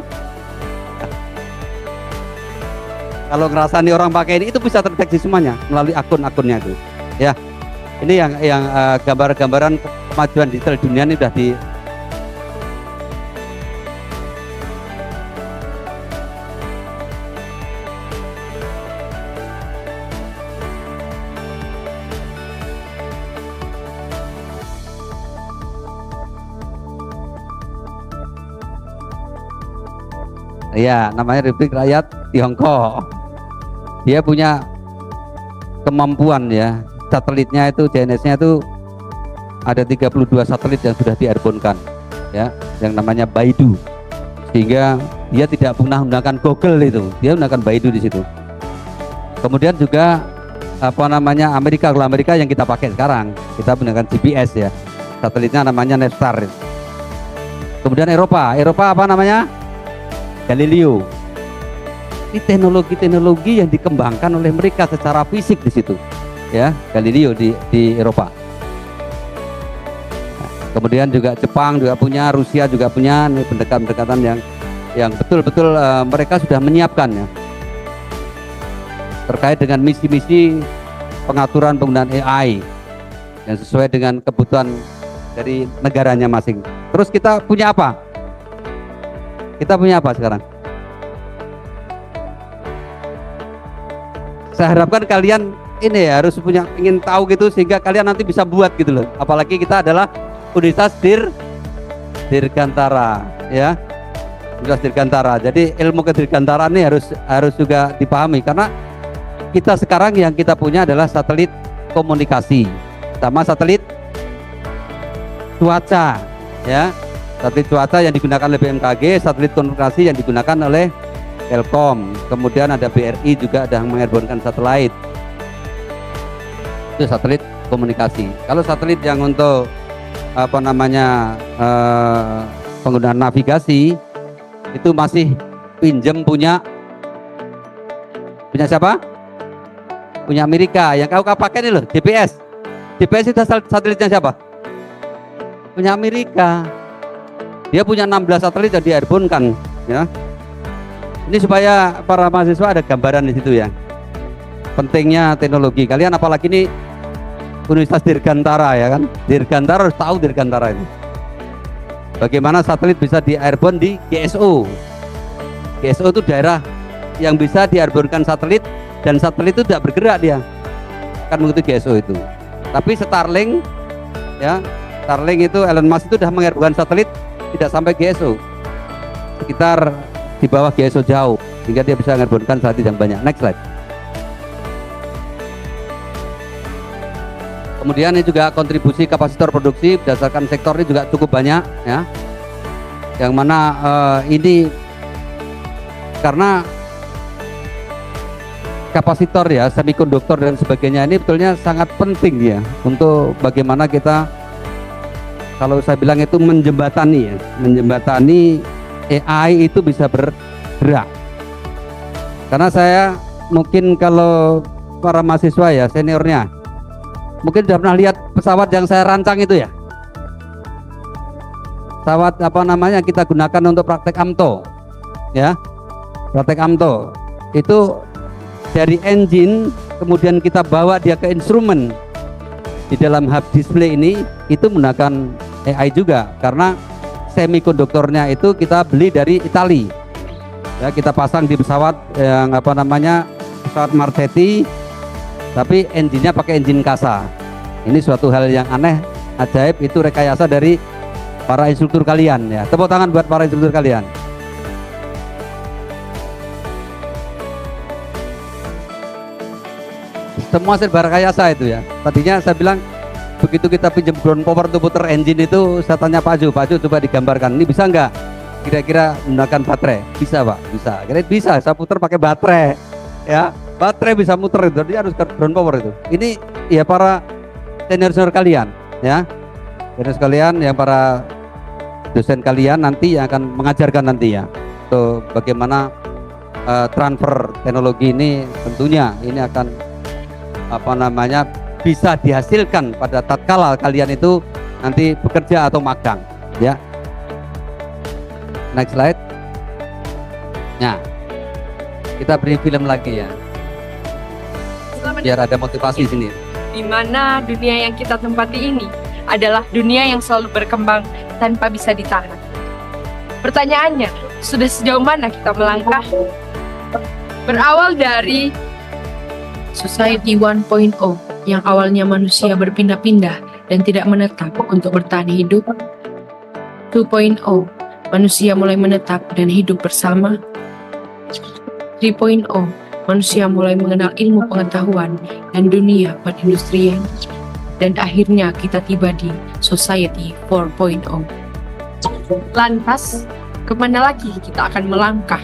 Kalau ngerasa nih orang pakai ini, itu bisa terdeteksi semuanya melalui akun-akunnya itu ya. Ini yang gambar-gambaran kemajuan digital dunia ini sudah di ya, namanya Republik Rakyat Tiongkok. Dia punya kemampuan ya, satelitnya itu DNS-nya itu ada 32 satelit yang sudah di-airborne-kan ya, yang namanya Baidu. Sehingga dia tidak pernah menggunakan Google itu, dia menggunakan Baidu di situ. Kemudian juga apa namanya Amerika, kalau Amerika yang kita pakai sekarang, kita menggunakan GPS ya. Satelitnya namanya Navstar. Kemudian Eropa apa namanya? Galileo. Ini teknologi-teknologi yang dikembangkan oleh mereka secara fisik di situ, ya. Galileo di Eropa. Nah, kemudian juga Jepang juga punya, Rusia juga punya, ini pendekatan-pendekatan yang betul-betul mereka sudah menyiapkan ya, terkait dengan misi-misi pengaturan penggunaan AI yang sesuai dengan kebutuhan dari negaranya masing. Terus kita punya apa? Kita punya apa sekarang? Saya harapkan kalian ini ya harus punya, ingin tahu gitu sehingga kalian nanti bisa buat gitu loh. Apalagi kita adalah Universitas Dirgantara ya. Universitas Dirgantara. Jadi ilmu kedirgantaraan ini harus juga dipahami karena kita sekarang yang kita punya adalah satelit komunikasi sama satelit cuaca ya. Satelit cuaca yang digunakan oleh BMKG, satelit komunikasi yang digunakan oleh Telkom, kemudian ada BRI juga ada yang mengairbornekan satelit. Itu satelit komunikasi. Kalau satelit yang untuk apa namanya penggunaan navigasi itu masih pinjam punya siapa? Punya Amerika. Yang kau pakai ini loh, GPS. GPS itu satelitnya siapa? Punya Amerika. Dia punya 16 satelit yang di-airborne-kan ya. Ini supaya para mahasiswa ada gambaran di situ ya. Pentingnya teknologi. Kalian apalagi ini Universitas Dirgantara ya kan. Dirgantara harus tahu Dirgantara itu. Bagaimana satelit bisa di-airborne di GSO. GSO itu daerah yang bisa di-airborne-kan satelit dan satelit itu tidak bergerak dia. Kan mengikuti GSO itu. Tapi Starlink ya, Starlink itu Elon Musk itu sudah mengairborne satelit tidak sampai GSO, sekitar di bawah GSO jauh, sehingga dia bisa mengairbornekan satelit yang banyak. Next slide. Kemudian ini juga kontribusi kapasitor produksi berdasarkan sektor ini juga cukup banyak ya, yang mana ini karena kapasitor ya, semikonduktor dan sebagainya ini betulnya sangat penting ya untuk bagaimana kita, kalau saya bilang itu menjembatani ya, menjembatani AI itu bisa bergerak. Karena saya mungkin kalau para mahasiswa ya seniornya mungkin sudah pernah lihat pesawat yang saya rancang itu ya, pesawat apa namanya kita gunakan untuk praktek AMTO ya, praktek AMTO itu dari engine kemudian kita bawa dia ke instrumen di dalam hub display ini, itu menggunakan AI juga karena semikonduktornya itu kita beli dari Itali ya, kita pasang di pesawat yang apa namanya pesawat Marchetti tapi engine-nya pakai engine Casa. Ini suatu hal yang aneh, ajaib, itu rekayasa dari para instruktur kalian ya. Tepuk tangan buat para instruktur kalian. semua serba rekayasa itu ya. Tadinya saya bilang begitu kita pinjam ground power untuk putar engine itu, saya tanya Pak Ju coba digambarkan, ini bisa nggak kira-kira menggunakan baterai? Bisa Pak, bisa. Kira bisa, saya putar pakai baterai ya, baterai bisa muter itu, jadi harus ground power itu. Ini ya para senior kalian ya, senior kalian yang para dosen kalian nanti yang akan mengajarkan nanti ya, so, bagaimana transfer teknologi ini tentunya ini akan bisa dihasilkan pada tatkala kalian itu nanti bekerja atau magang ya. Next slide. Nah, kita beri film lagi ya, biar ada motivasi sini. Di mana dunia yang kita tempati ini adalah dunia yang selalu berkembang tanpa bisa ditahan. Pertanyaannya, sudah sejauh mana kita melangkah? Berawal dari Society 1.0 yang awalnya manusia berpindah-pindah dan tidak menetap untuk bertahan hidup. 2.0, manusia mulai menetap dan hidup bersama. 3.0, manusia mulai mengenal ilmu pengetahuan dan dunia perindustrian. Dan akhirnya kita tiba di Society 4.0. Lantas, kemana lagi kita akan melangkah?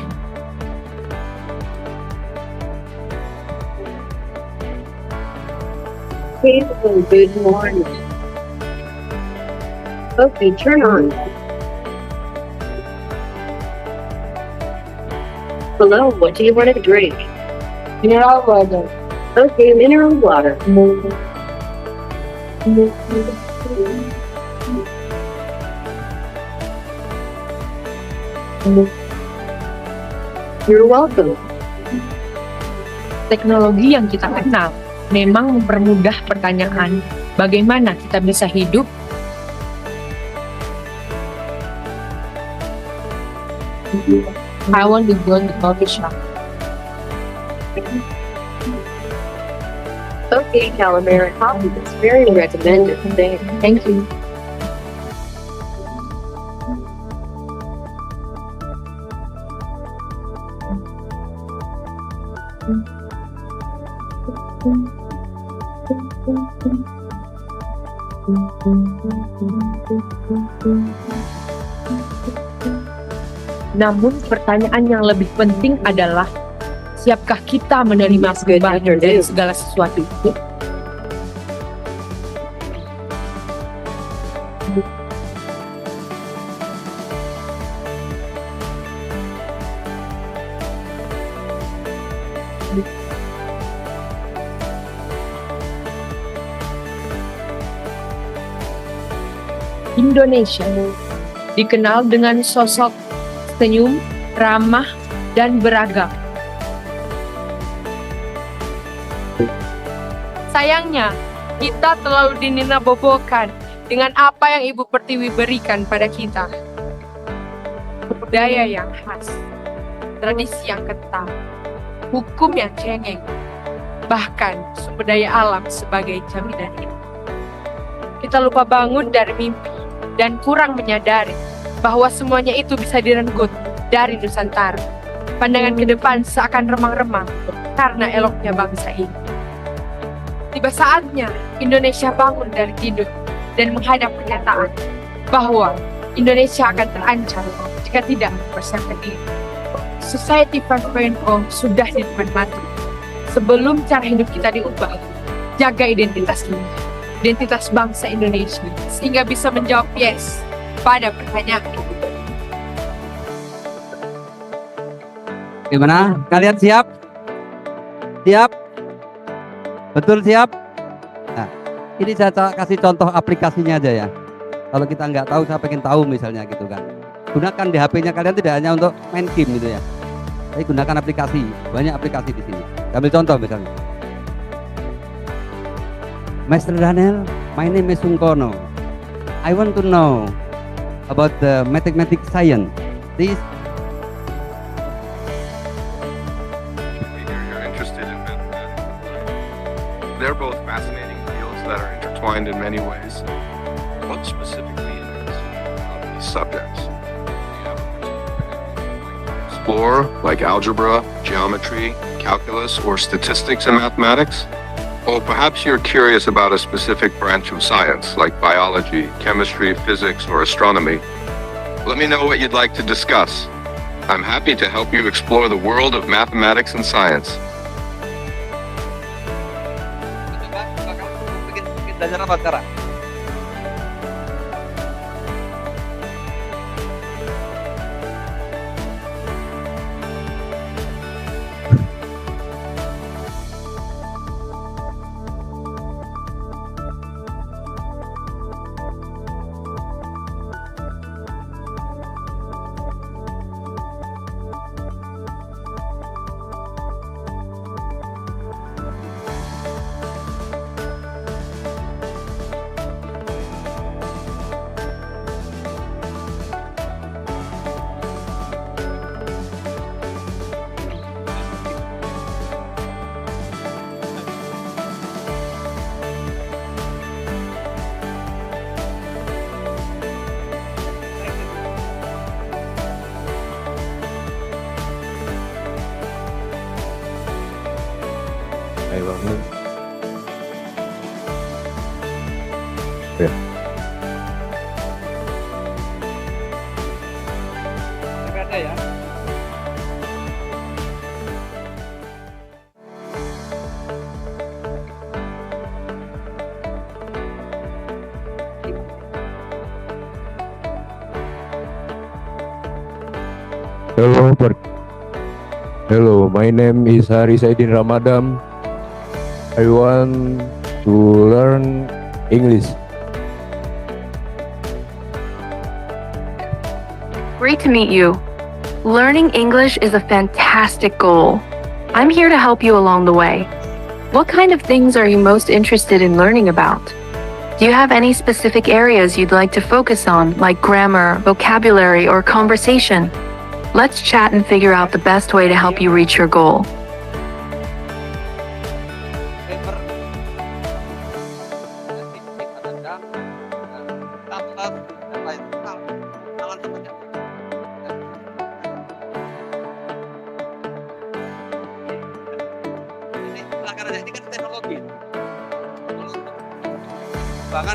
Good morning. Okay, turn on. Hello, what do you want to drink? Mineral water. Okay, mineral water. You're welcome. Teknologi yang kita kenal memang mempermudah pertanyaan, bagaimana kita bisa hidup? I want to go to the coffee shop. Okay, calamari coffee is very recommended. Thank you. Namun pertanyaan yang lebih penting adalah, siapkah kita menerima perubahan dari segala sesuatu itu? Indonesia dikenal dengan sosok senyum, ramah, dan beragam. Sayangnya, kita terlalu dininabobokan dengan apa yang Ibu Pertiwi berikan pada kita. Budaya yang khas, tradisi yang kental, hukum yang cengeng, bahkan sumber daya alam sebagai jaminan hidup. Kita lupa bangun dari mimpi dan kurang menyadari bahwa semuanya itu bisa direnggut dari Nusantara. Pandangan ke depan seakan remang-remang karena eloknya bangsa ini. Tiba saatnya Indonesia bangun dari tidur dan menghadap kenyataan bahwa Indonesia akan terancam jika tidak mempersiapkan diri. Society 4.0 sudah di depan mata. Sebelum cara hidup kita diubah, jaga identitas kita, identitas bangsa Indonesia, sehingga bisa menjawab yes pada pertanyaan. Gimana? Kalian siap? Siap? Betul siap? Nah, ini saya kasih contoh aplikasinya aja ya. Kalau kita nggak tahu, saya pengen tahu misalnya gitu kan. Gunakan di HP-nya kalian tidak hanya untuk main game gitu ya. Tapi gunakan aplikasi, banyak aplikasi di sini. Ambil contoh misalnya. Master Daniel, my name is Sungkono. I want to know about the mathematics science. Please. You're interested in mathematics. They're both fascinating fields that are intertwined in many ways. What specifically interests you about these subjects? Do you have a particular explore, like algebra, geometry, calculus, or statistics in mathematics? Or perhaps you're curious about a specific branch of science, like biology, chemistry, physics, or astronomy. Let me know what you'd like to discuss. I'm happy to help you explore the world of mathematics and science. Belajar apa sekarang? Hello, my name is Hari Saidin Ramadan. I want to learn English. Great to meet you. Learning English is a fantastic goal. I'm here to help you along the way. What kind of things are you most interested in learning about? Do you have any specific areas you'd like to focus on, like grammar, vocabulary, or conversation? Let's chat and figure out the best way to help you reach your goal.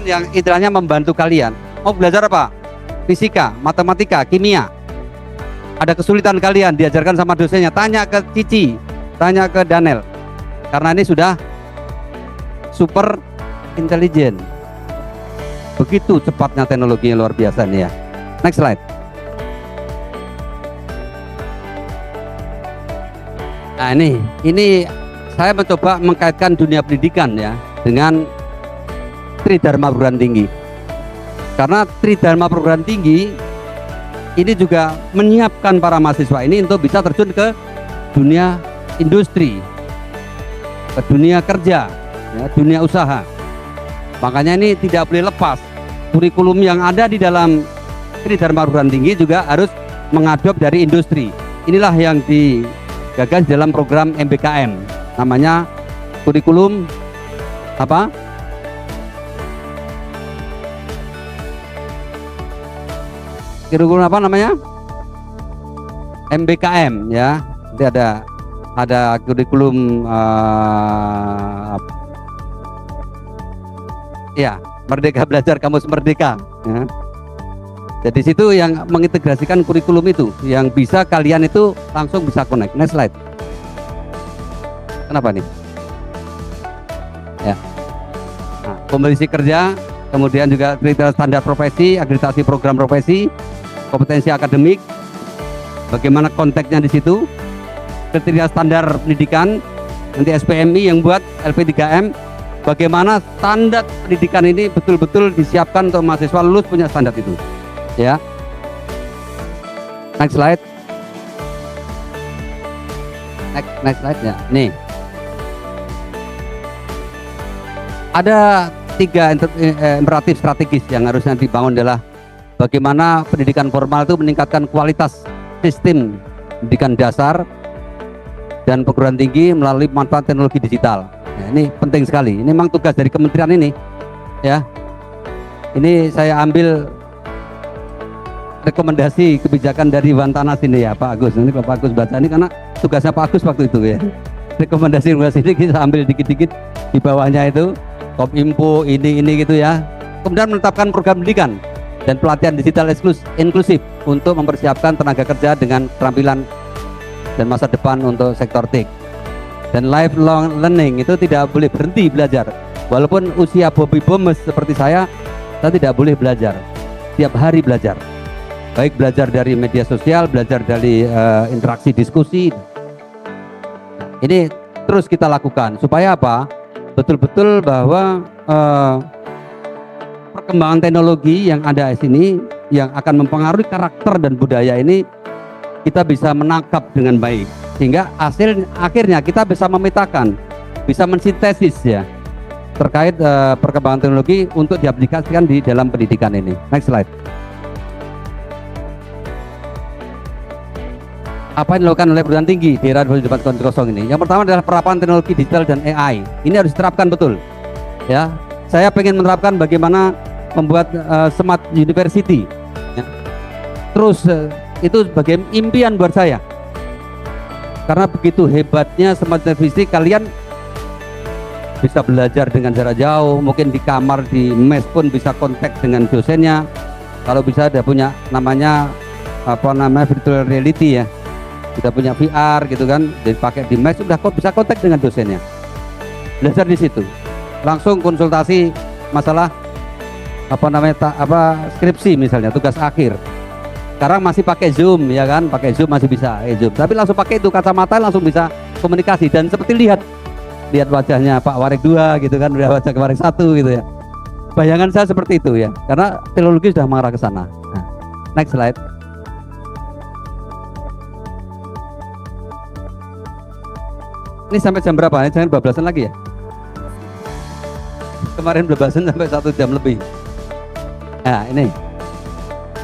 Yang istilahnya membantu kalian. Mau belajar apa? Fisika, matematika, kimia. Ada kesulitan kalian diajarkan sama dosennya, tanya ke Cici, tanya ke Daniel. Karena ini sudah super intelijen. Begitu cepatnya teknologinya, luar biasa nih ya. Next slide. Nah ini saya mencoba mengkaitkan dunia pendidikan ya dengan Tridharma Perguruan Tinggi. Karena Tridharma Perguruan Tinggi ini juga menyiapkan para mahasiswa ini untuk bisa terjun ke dunia industri, ke dunia kerja, ya, dunia usaha. Makanya ini tidak boleh lepas. Kurikulum yang ada di dalam Tridharma Perguruan Tinggi juga harus mengadop dari industri. Inilah yang digagas dalam program MBKM. Namanya kurikulum apa? Kurikulum apa namanya? MBKM ya. Nanti ada kurikulum ya, Merdeka Belajar Kamus Merdeka ya. Jadi situ yang mengintegrasikan kurikulum itu yang bisa kalian itu langsung bisa connect. Next slide. Kenapa nih? Ya. Nah, kompetensi kerja, kemudian juga kriteria standar profesi, akreditasi program profesi, kompetensi akademik, bagaimana konteksnya di situ, kriteria standar pendidikan, nanti SPMI yang buat LP3M, bagaimana standar pendidikan ini betul-betul disiapkan untuk mahasiswa lulus punya standar itu, ya. Next slide. Next slide ya. Nih, ada 3 imperatif strategis yang harusnya dibangun adalah bagaimana pendidikan formal itu meningkatkan kualitas sistem pendidikan dasar dan perguruan tinggi melalui manfaat teknologi digital. Nah, ini penting sekali. Ini memang tugas dari kementerian ini, ya. Ini saya ambil rekomendasi kebijakan dari Wantanas ini ya, Pak Agus. Nanti Pak Agus baca ini karena tugasnya Pak Agus waktu itu ya. rekomendasi ini kita ambil dikit-dikit di bawahnya itu Kominfo ini gitu ya. Kemudian menetapkan program pendidikan dan pelatihan digital inklusif untuk mempersiapkan tenaga kerja dengan keterampilan dan masa depan untuk sektor TIK. Dan lifelong learning itu tidak boleh berhenti belajar. Walaupun usia baby boomers seperti saya tidak boleh belajar. Tiap hari belajar. Baik belajar dari media sosial, belajar dari interaksi diskusi. Ini terus kita lakukan supaya apa? Betul-betul bahwa perkembangan teknologi yang ada di sini yang akan mempengaruhi karakter dan budaya ini kita bisa menangkap dengan baik, sehingga akhirnya kita bisa memetakan, bisa mensintesis ya terkait perkembangan teknologi untuk diaplikasikan di dalam pendidikan ini. Next slide. Apa yang dilakukan oleh perguruan tinggi di era 2004 ini? Yang pertama adalah penerapan teknologi digital dan AI. Ini harus diterapkan betul. Ya, saya pengen menerapkan bagaimana membuat smart university. Ya. Terus itu sebagai impian buat saya. Karena begitu hebatnya smart university, kalian bisa belajar dengan jarak jauh, mungkin di kamar, di mes pun bisa kontak dengan dosennya. Kalau bisa ada punya namanya virtual reality ya. Kita punya VR gitu kan, dipakai di mes sudah bisa kontak dengan dosennya. Belajar di situ. Langsung konsultasi masalah skripsi misalnya, tugas akhir. Sekarang masih pakai Zoom ya kan, pakai Zoom masih bisa Zoom. Tapi langsung pakai itu kacamata langsung bisa komunikasi dan seperti lihat wajahnya Pak Warik 2 gitu kan, udah wajah Warik 1 gitu ya. Bayangan saya seperti itu ya, karena teknologi sudah mengarah ke sana. Nah, next slide. Ini sampai jam berapa? Ini jangan 12-an lagi ya? Kemarin 12-an sampai 1 jam lebih. Nah ini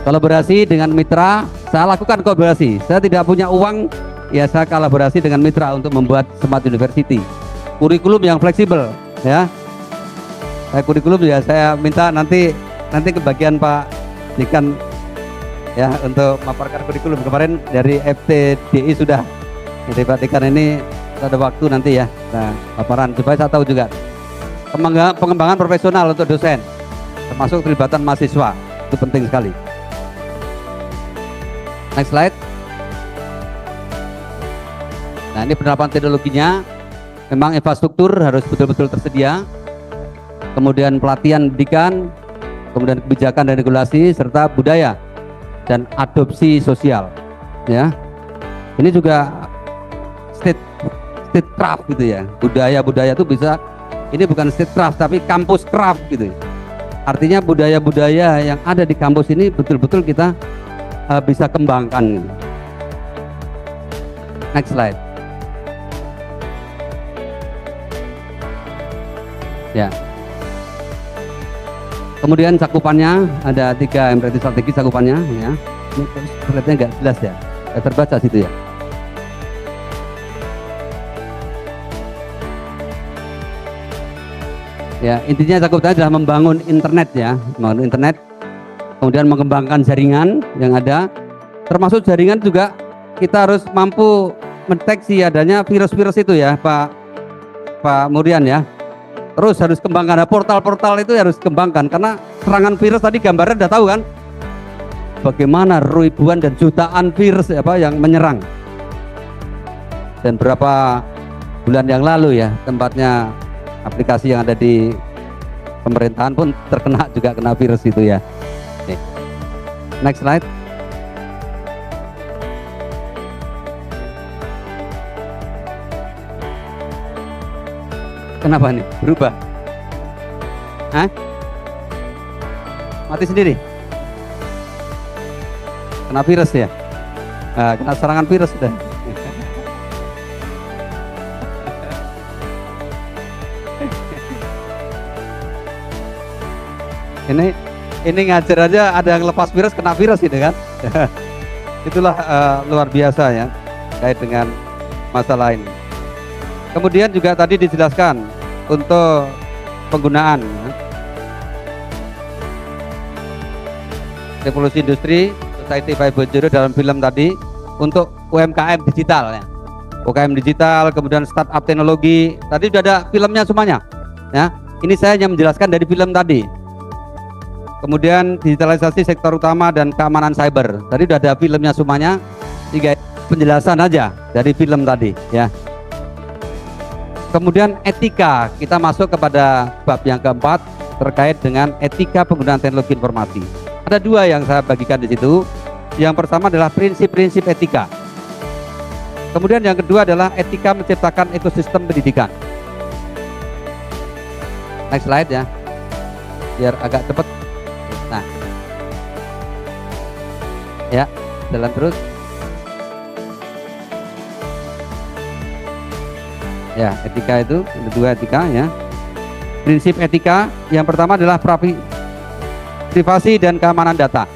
kolaborasi dengan mitra. Saya lakukan kolaborasi. Saya tidak punya uang, ya saya kolaborasi dengan mitra untuk membuat Smart University. Kurikulum yang fleksibel ya. Kurikulum ya saya minta nanti ke bagian Pak Dikan ya untuk memaparkan kurikulum. Kemarin dari FTDI sudah. Jadi Pak Dikan ini ada waktu nanti ya, nah paparan supaya saya tahu juga pengembangan profesional untuk dosen, termasuk terlibatan mahasiswa, itu penting sekali. Next slide. Nah ini penerapan teknologinya, memang infrastruktur harus betul-betul tersedia, kemudian pelatihan pendidikan, kemudian kebijakan dan regulasi, serta budaya dan adopsi sosial. Ya, ini juga statecraft gitu ya, budaya itu bisa, ini bukan statecraft tapi kampus craft gitu. Artinya budaya-budaya yang ada di kampus ini betul-betul kita bisa kembangkan gitu. Next slide. Ya. Kemudian cakupannya ada 3 berarti strategi cakupannya ya. Ini slide-nya nggak jelas ya, terbaca situ ya. Ya, intinya cakupannya adalah membangun internet ya, membangun internet, kemudian mengembangkan jaringan yang ada, termasuk jaringan juga kita harus mampu mendeteksi adanya virus-virus itu ya, Pak Murian ya. Terus harus kembangkan, portal-portal itu harus kembangkan karena serangan virus tadi gambarnya udah tahu kan, bagaimana ribuan dan jutaan virus yang menyerang. Dan berapa bulan yang lalu ya, tempatnya aplikasi yang ada di pemerintahan pun kena virus itu ya. Oke. Next slide. Kenapa nih berubah? Hah? Mati sendiri? Kena virus ya? Kena serangan virus sudah. Ini ngajar aja ada yang lepas virus kena virus gitu kan. Itulah luar biasa ya kait dengan masalah ini. Kemudian juga tadi dijelaskan untuk penggunaan revolusi industri Society 5.0 dalam film tadi untuk UMKM digital ya. UKM digital, kemudian startup teknologi. Tadi sudah ada filmnya semuanya. Ya, ini saya hanya menjelaskan dari film tadi. Kemudian digitalisasi sektor utama dan keamanan cyber. Tadi sudah ada filmnya semuanya. Tiga penjelasan aja dari film tadi, ya. Kemudian etika, kita masuk kepada bab yang keempat terkait dengan etika penggunaan teknologi informasi. Ada dua yang saya bagikan di situ. Yang pertama adalah prinsip-prinsip etika. Kemudian yang kedua adalah etika menciptakan ekosistem pendidikan. Next slide ya, biar agak cepat. Nah, ya, jalan terus. Ya, etika itu ada dua etika ya. Prinsip etika yang pertama adalah privasi dan keamanan data.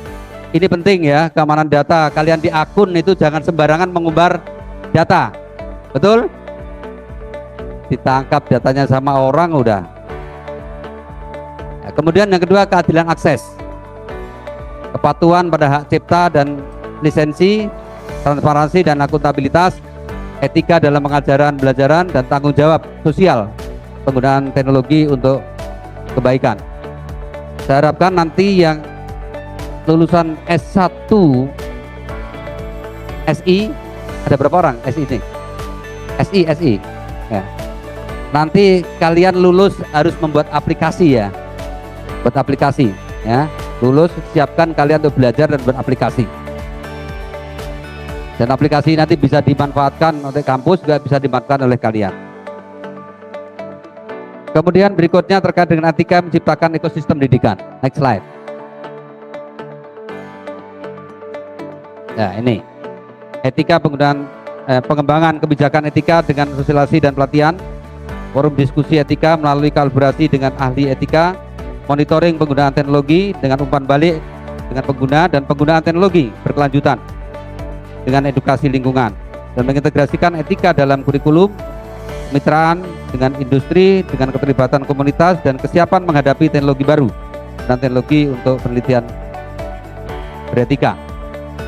Ini penting ya, keamanan data. Kalian di akun itu jangan sembarangan mengumbar data. Betul? Ditangkap datanya sama orang udah. Ya, kemudian yang kedua keadilan akses. Kepatuhan pada hak cipta dan lisensi, transparansi dan akuntabilitas, etika dalam pengajaran, belajaran, dan tanggung jawab sosial penggunaan teknologi untuk kebaikan. Saya harapkan nanti yang lulusan S1 SI, ada berapa orang SI ini? SI ya. Nanti kalian lulus harus membuat aplikasi ya, buat aplikasi ya. Lulus siapkan kalian untuk belajar dan beraplikasi. Dan aplikasi nanti bisa dimanfaatkan oleh kampus, juga bisa dimanfaatkan oleh kalian. Kemudian berikutnya terkait dengan etika menciptakan ekosistem pendidikan. Next slide. Ya, ini etika penggunaan pengembangan kebijakan etika dengan sosialisasi dan pelatihan, forum diskusi etika melalui kolaborasi dengan ahli etika, monitoring penggunaan teknologi dengan umpan balik dengan pengguna dan penggunaan teknologi berkelanjutan dengan edukasi lingkungan, dan mengintegrasikan etika dalam kurikulum, kemitraan dengan industri, dengan keterlibatan komunitas, dan kesiapan menghadapi teknologi baru dan teknologi untuk penelitian beretika.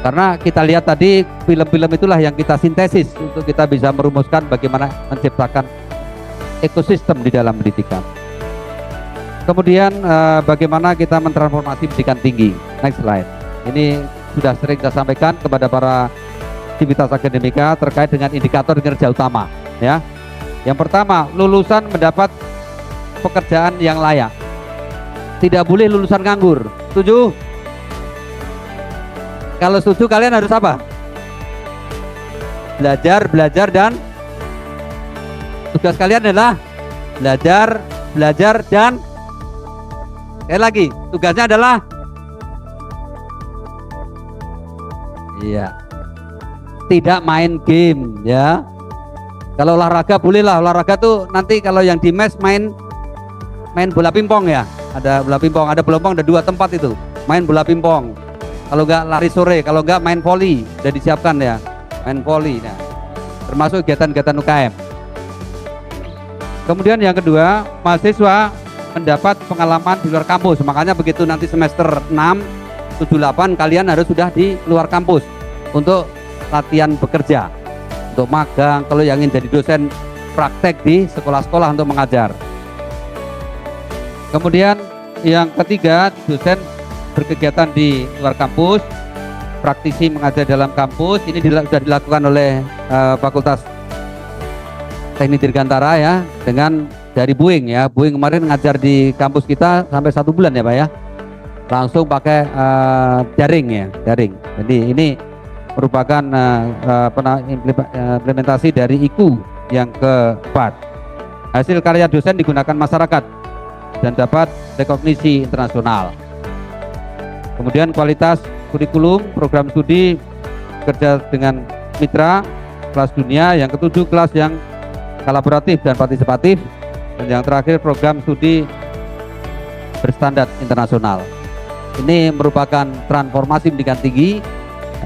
Karena kita lihat tadi film-film itulah yang kita sintesis untuk kita bisa merumuskan bagaimana menciptakan ekosistem di dalam pendidikan. Kemudian bagaimana kita mentransformasi pendidikan tinggi. Next slide. Ini sudah sering saya sampaikan kepada para aktivitas akademika terkait dengan indikator kinerja utama ya. Yang pertama, lulusan mendapat pekerjaan yang layak. Tidak boleh lulusan nganggur. Setuju? Kalau setuju kalian harus apa? Belajar dan tugas kalian adalah belajar dan sekali lagi tugasnya adalah tidak main game ya. Kalau olahraga bolehlah, olahraga tuh nanti kalau yang di mes main bola pingpong ya. Ada bola pingpong, ada bola pingpong, ada 2 tempat itu. Main bola pingpong. Kalau enggak lari sore, kalau enggak main voli, sudah disiapkan ya. Main voli nah. Termasuk kegiatan-kegiatan UKM. Kemudian yang kedua, mahasiswa mendapat pengalaman di luar kampus. Makanya begitu nanti semester 6, 7, 8 kalian harus sudah di luar kampus untuk latihan bekerja, untuk magang, kalau yang ingin jadi dosen praktek di sekolah-sekolah untuk mengajar. Kemudian yang ketiga, dosen berkegiatan di luar kampus, praktisi mengajar dalam kampus. Ini sudah dilakukan oleh Fakultas Teknik Dirgantara ya, dengan dari Boeing ya. Boeing kemarin ngajar di kampus kita sampai 1 bulan ya Pak ya, langsung pakai daring ya, daring. Jadi ini merupakan implementasi dari IKU yang keempat. Hasil karya dosen digunakan masyarakat dan dapat rekognisi internasional. Kemudian kualitas kurikulum, program studi kerja dengan mitra kelas dunia. Yang ketujuh, kelas yang kolaboratif dan partisipatif. Dan yang terakhir, program studi berstandar internasional. Ini merupakan transformasi pendidikan tinggi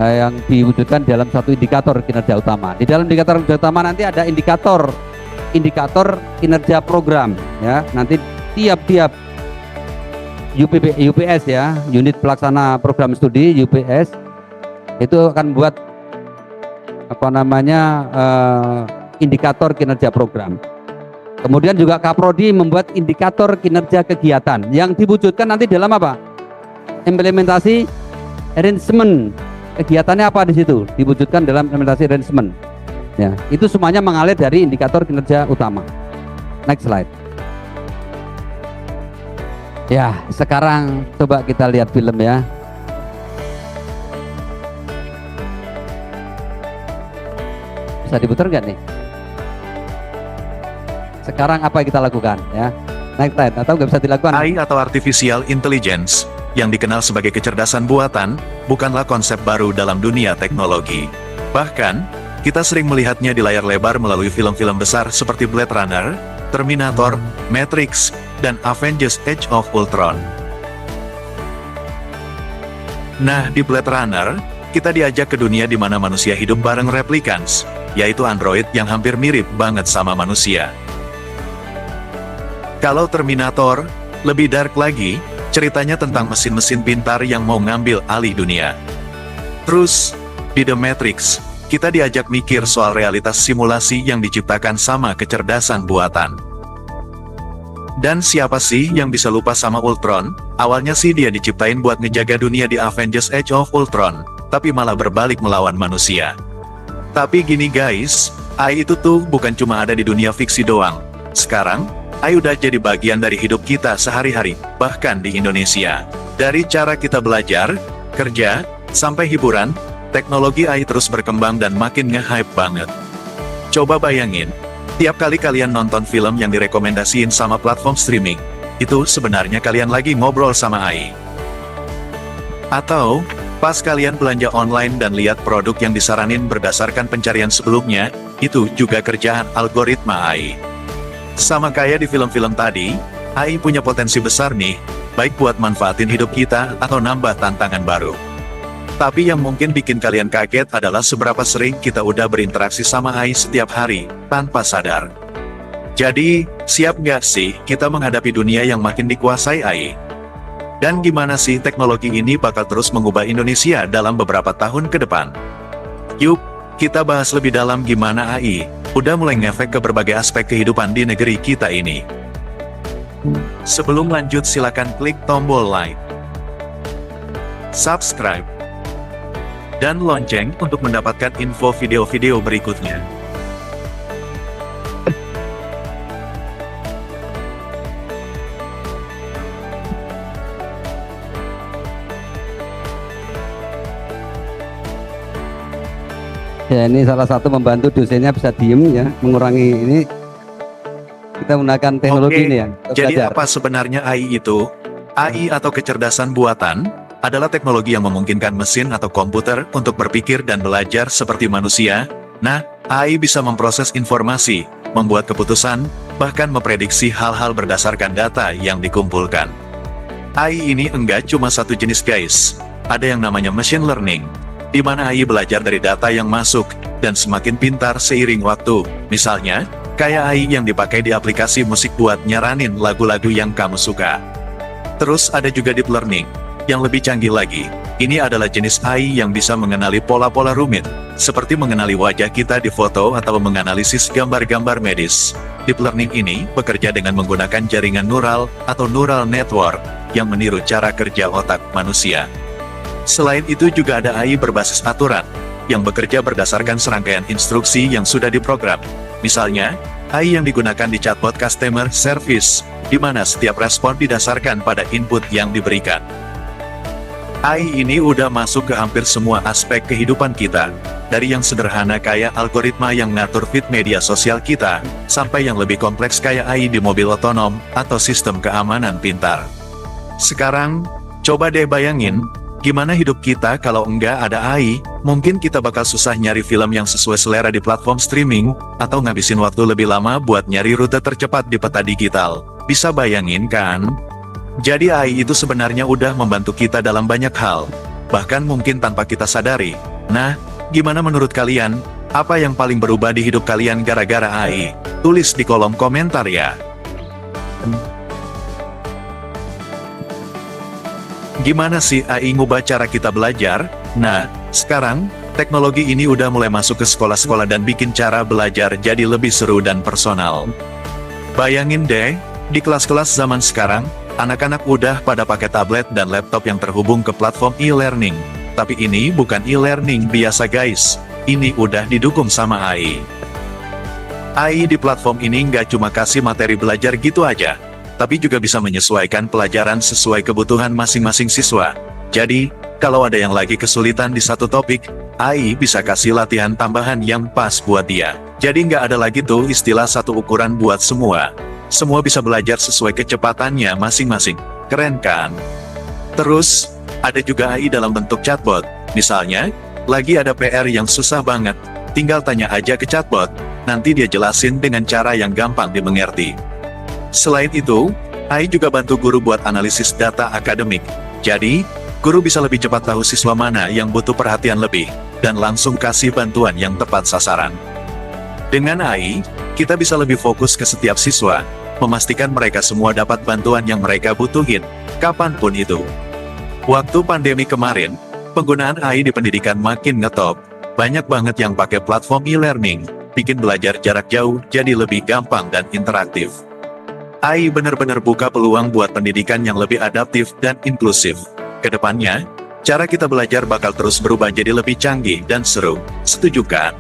yang diwujudkan dalam satu indikator kinerja utama. Di dalam indikator kinerja utama nanti ada indikator kinerja program ya. Nanti tiap-tiap UPS ya, unit pelaksana program studi UPS itu akan buat indikator kinerja program. Kemudian juga Kaprodi membuat indikator kinerja kegiatan yang diwujudkan nanti dalam apa? Implementasi arrangement. Kegiatannya apa di situ? Diwujudkan dalam implementasi arrangement. Ya, itu semuanya mengalir dari indikator kinerja utama. Next slide. Ya, sekarang coba kita lihat film ya. Bisa diputar nggak nih? Sekarang apa yang kita lakukan ya? Next slide, atau nggak bisa dilakukan? AI atau Artificial Intelligence, yang dikenal sebagai kecerdasan buatan, bukanlah konsep baru dalam dunia teknologi. Bahkan, kita sering melihatnya di layar lebar melalui film-film besar seperti Blade Runner, Terminator, Matrix, dan Avengers Age of Ultron. Nah, di Blade Runner, kita diajak ke dunia di mana manusia hidup bareng replicants, yaitu android yang hampir mirip banget sama manusia. Kalau Terminator, lebih dark lagi, ceritanya tentang mesin-mesin pintar yang mau ngambil alih dunia. Terus, di The Matrix, kita diajak mikir soal realitas simulasi yang diciptakan sama kecerdasan buatan. Dan siapa sih yang bisa lupa sama Ultron? Awalnya sih dia diciptain buat ngejaga dunia di Avengers Age of Ultron, tapi malah berbalik melawan manusia. Tapi gini guys, AI itu tuh bukan cuma ada di dunia fiksi doang. Sekarang, AI udah jadi bagian dari hidup kita sehari-hari, bahkan di Indonesia. Dari cara kita belajar, kerja, sampai hiburan, teknologi AI terus berkembang dan makin nge-hype banget. Coba bayangin, tiap kali kalian nonton film yang direkomendasiin sama platform streaming, itu sebenarnya kalian lagi ngobrol sama AI. Atau, pas kalian belanja online dan lihat produk yang disaranin berdasarkan pencarian sebelumnya, itu juga kerjaan algoritma AI. Sama kayak di film-film tadi, AI punya potensi besar nih, baik buat manfaatin hidup kita atau nambah tantangan baru. Tapi yang mungkin bikin kalian kaget adalah seberapa sering kita udah berinteraksi sama AI setiap hari, tanpa sadar. Jadi, siap nggak sih kita menghadapi dunia yang makin dikuasai AI? Dan gimana sih teknologi ini bakal terus mengubah Indonesia dalam beberapa tahun ke depan? Yuk, kita bahas lebih dalam gimana AI udah mulai ngefek ke berbagai aspek kehidupan di negeri kita ini. Sebelum lanjut silakan klik tombol like, subscribe, dan lonceng untuk mendapatkan info video-video berikutnya. Ya, ini salah satu membantu dosennya bisa diem ya, mengurangi ini. Kita menggunakan teknologi ini ya. Jadi apa sebenarnya AI itu? AI atau kecerdasan buatan adalah teknologi yang memungkinkan mesin atau komputer untuk berpikir dan belajar seperti manusia. Nah, AI bisa memproses informasi, membuat keputusan, bahkan memprediksi hal-hal berdasarkan data yang dikumpulkan. AI ini enggak cuma satu jenis guys. Ada yang namanya machine learning, di mana AI belajar dari data yang masuk, dan semakin pintar seiring waktu. Misalnya, kayak AI yang dipakai di aplikasi musik buat nyaranin lagu-lagu yang kamu suka. Terus ada juga deep learning, yang lebih canggih lagi. Ini adalah jenis AI yang bisa mengenali pola-pola rumit, seperti mengenali wajah kita di foto atau menganalisis gambar-gambar medis. Deep learning ini bekerja dengan menggunakan jaringan neural atau neural network, yang meniru cara kerja otak manusia. Selain itu juga ada AI berbasis aturan, yang bekerja berdasarkan serangkaian instruksi yang sudah diprogram. Misalnya, AI yang digunakan di chatbot customer service, di mana setiap respon didasarkan pada input yang diberikan. AI ini udah masuk ke hampir semua aspek kehidupan kita, dari yang sederhana kayak algoritma yang ngatur feed media sosial kita, sampai yang lebih kompleks kayak AI di mobil otonom, atau sistem keamanan pintar. Sekarang, coba deh bayangin, gimana hidup kita kalau enggak ada AI? Mungkin kita bakal susah nyari film yang sesuai selera di platform streaming, atau ngabisin waktu lebih lama buat nyari rute tercepat di peta digital. Bisa bayangin kan? Jadi AI itu sebenarnya udah membantu kita dalam banyak hal, bahkan mungkin tanpa kita sadari. Nah, gimana menurut kalian? Apa yang paling berubah di hidup kalian gara-gara AI? Tulis di kolom komentar ya. Gimana sih AI ngubah cara kita belajar? Nah, sekarang, teknologi ini udah mulai masuk ke sekolah-sekolah dan bikin cara belajar jadi lebih seru dan personal. Bayangin deh, di kelas-kelas zaman sekarang, anak-anak udah pada pakai tablet dan laptop yang terhubung ke platform e-learning. Tapi ini bukan e-learning biasa guys, ini udah didukung sama AI. AI di platform ini nggak cuma kasih materi belajar gitu aja, tapi juga bisa menyesuaikan pelajaran sesuai kebutuhan masing-masing siswa. Jadi, kalau ada yang lagi kesulitan di satu topik, AI bisa kasih latihan tambahan yang pas buat dia. Jadi nggak ada lagi tuh istilah satu ukuran buat semua. Semua bisa belajar sesuai kecepatannya masing-masing. Keren kan? Terus, ada juga AI dalam bentuk chatbot. Misalnya, lagi ada PR yang susah banget, tinggal tanya aja ke chatbot, nanti dia jelasin dengan cara yang gampang dimengerti. Selain itu, AI juga bantu guru buat analisis data akademik. Jadi, guru bisa lebih cepat tahu siswa mana yang butuh perhatian lebih, dan langsung kasih bantuan yang tepat sasaran. Dengan AI, kita bisa lebih fokus ke setiap siswa, memastikan mereka semua dapat bantuan yang mereka butuhin, kapanpun itu. Waktu pandemi kemarin, penggunaan AI di pendidikan makin ngetop. Banyak banget yang pakai platform e-learning, bikin belajar jarak jauh jadi lebih gampang dan interaktif. AI benar-benar buka peluang buat pendidikan yang lebih adaptif dan inklusif. Kedepannya, cara kita belajar bakal terus berubah jadi lebih canggih dan seru. Setuju kan?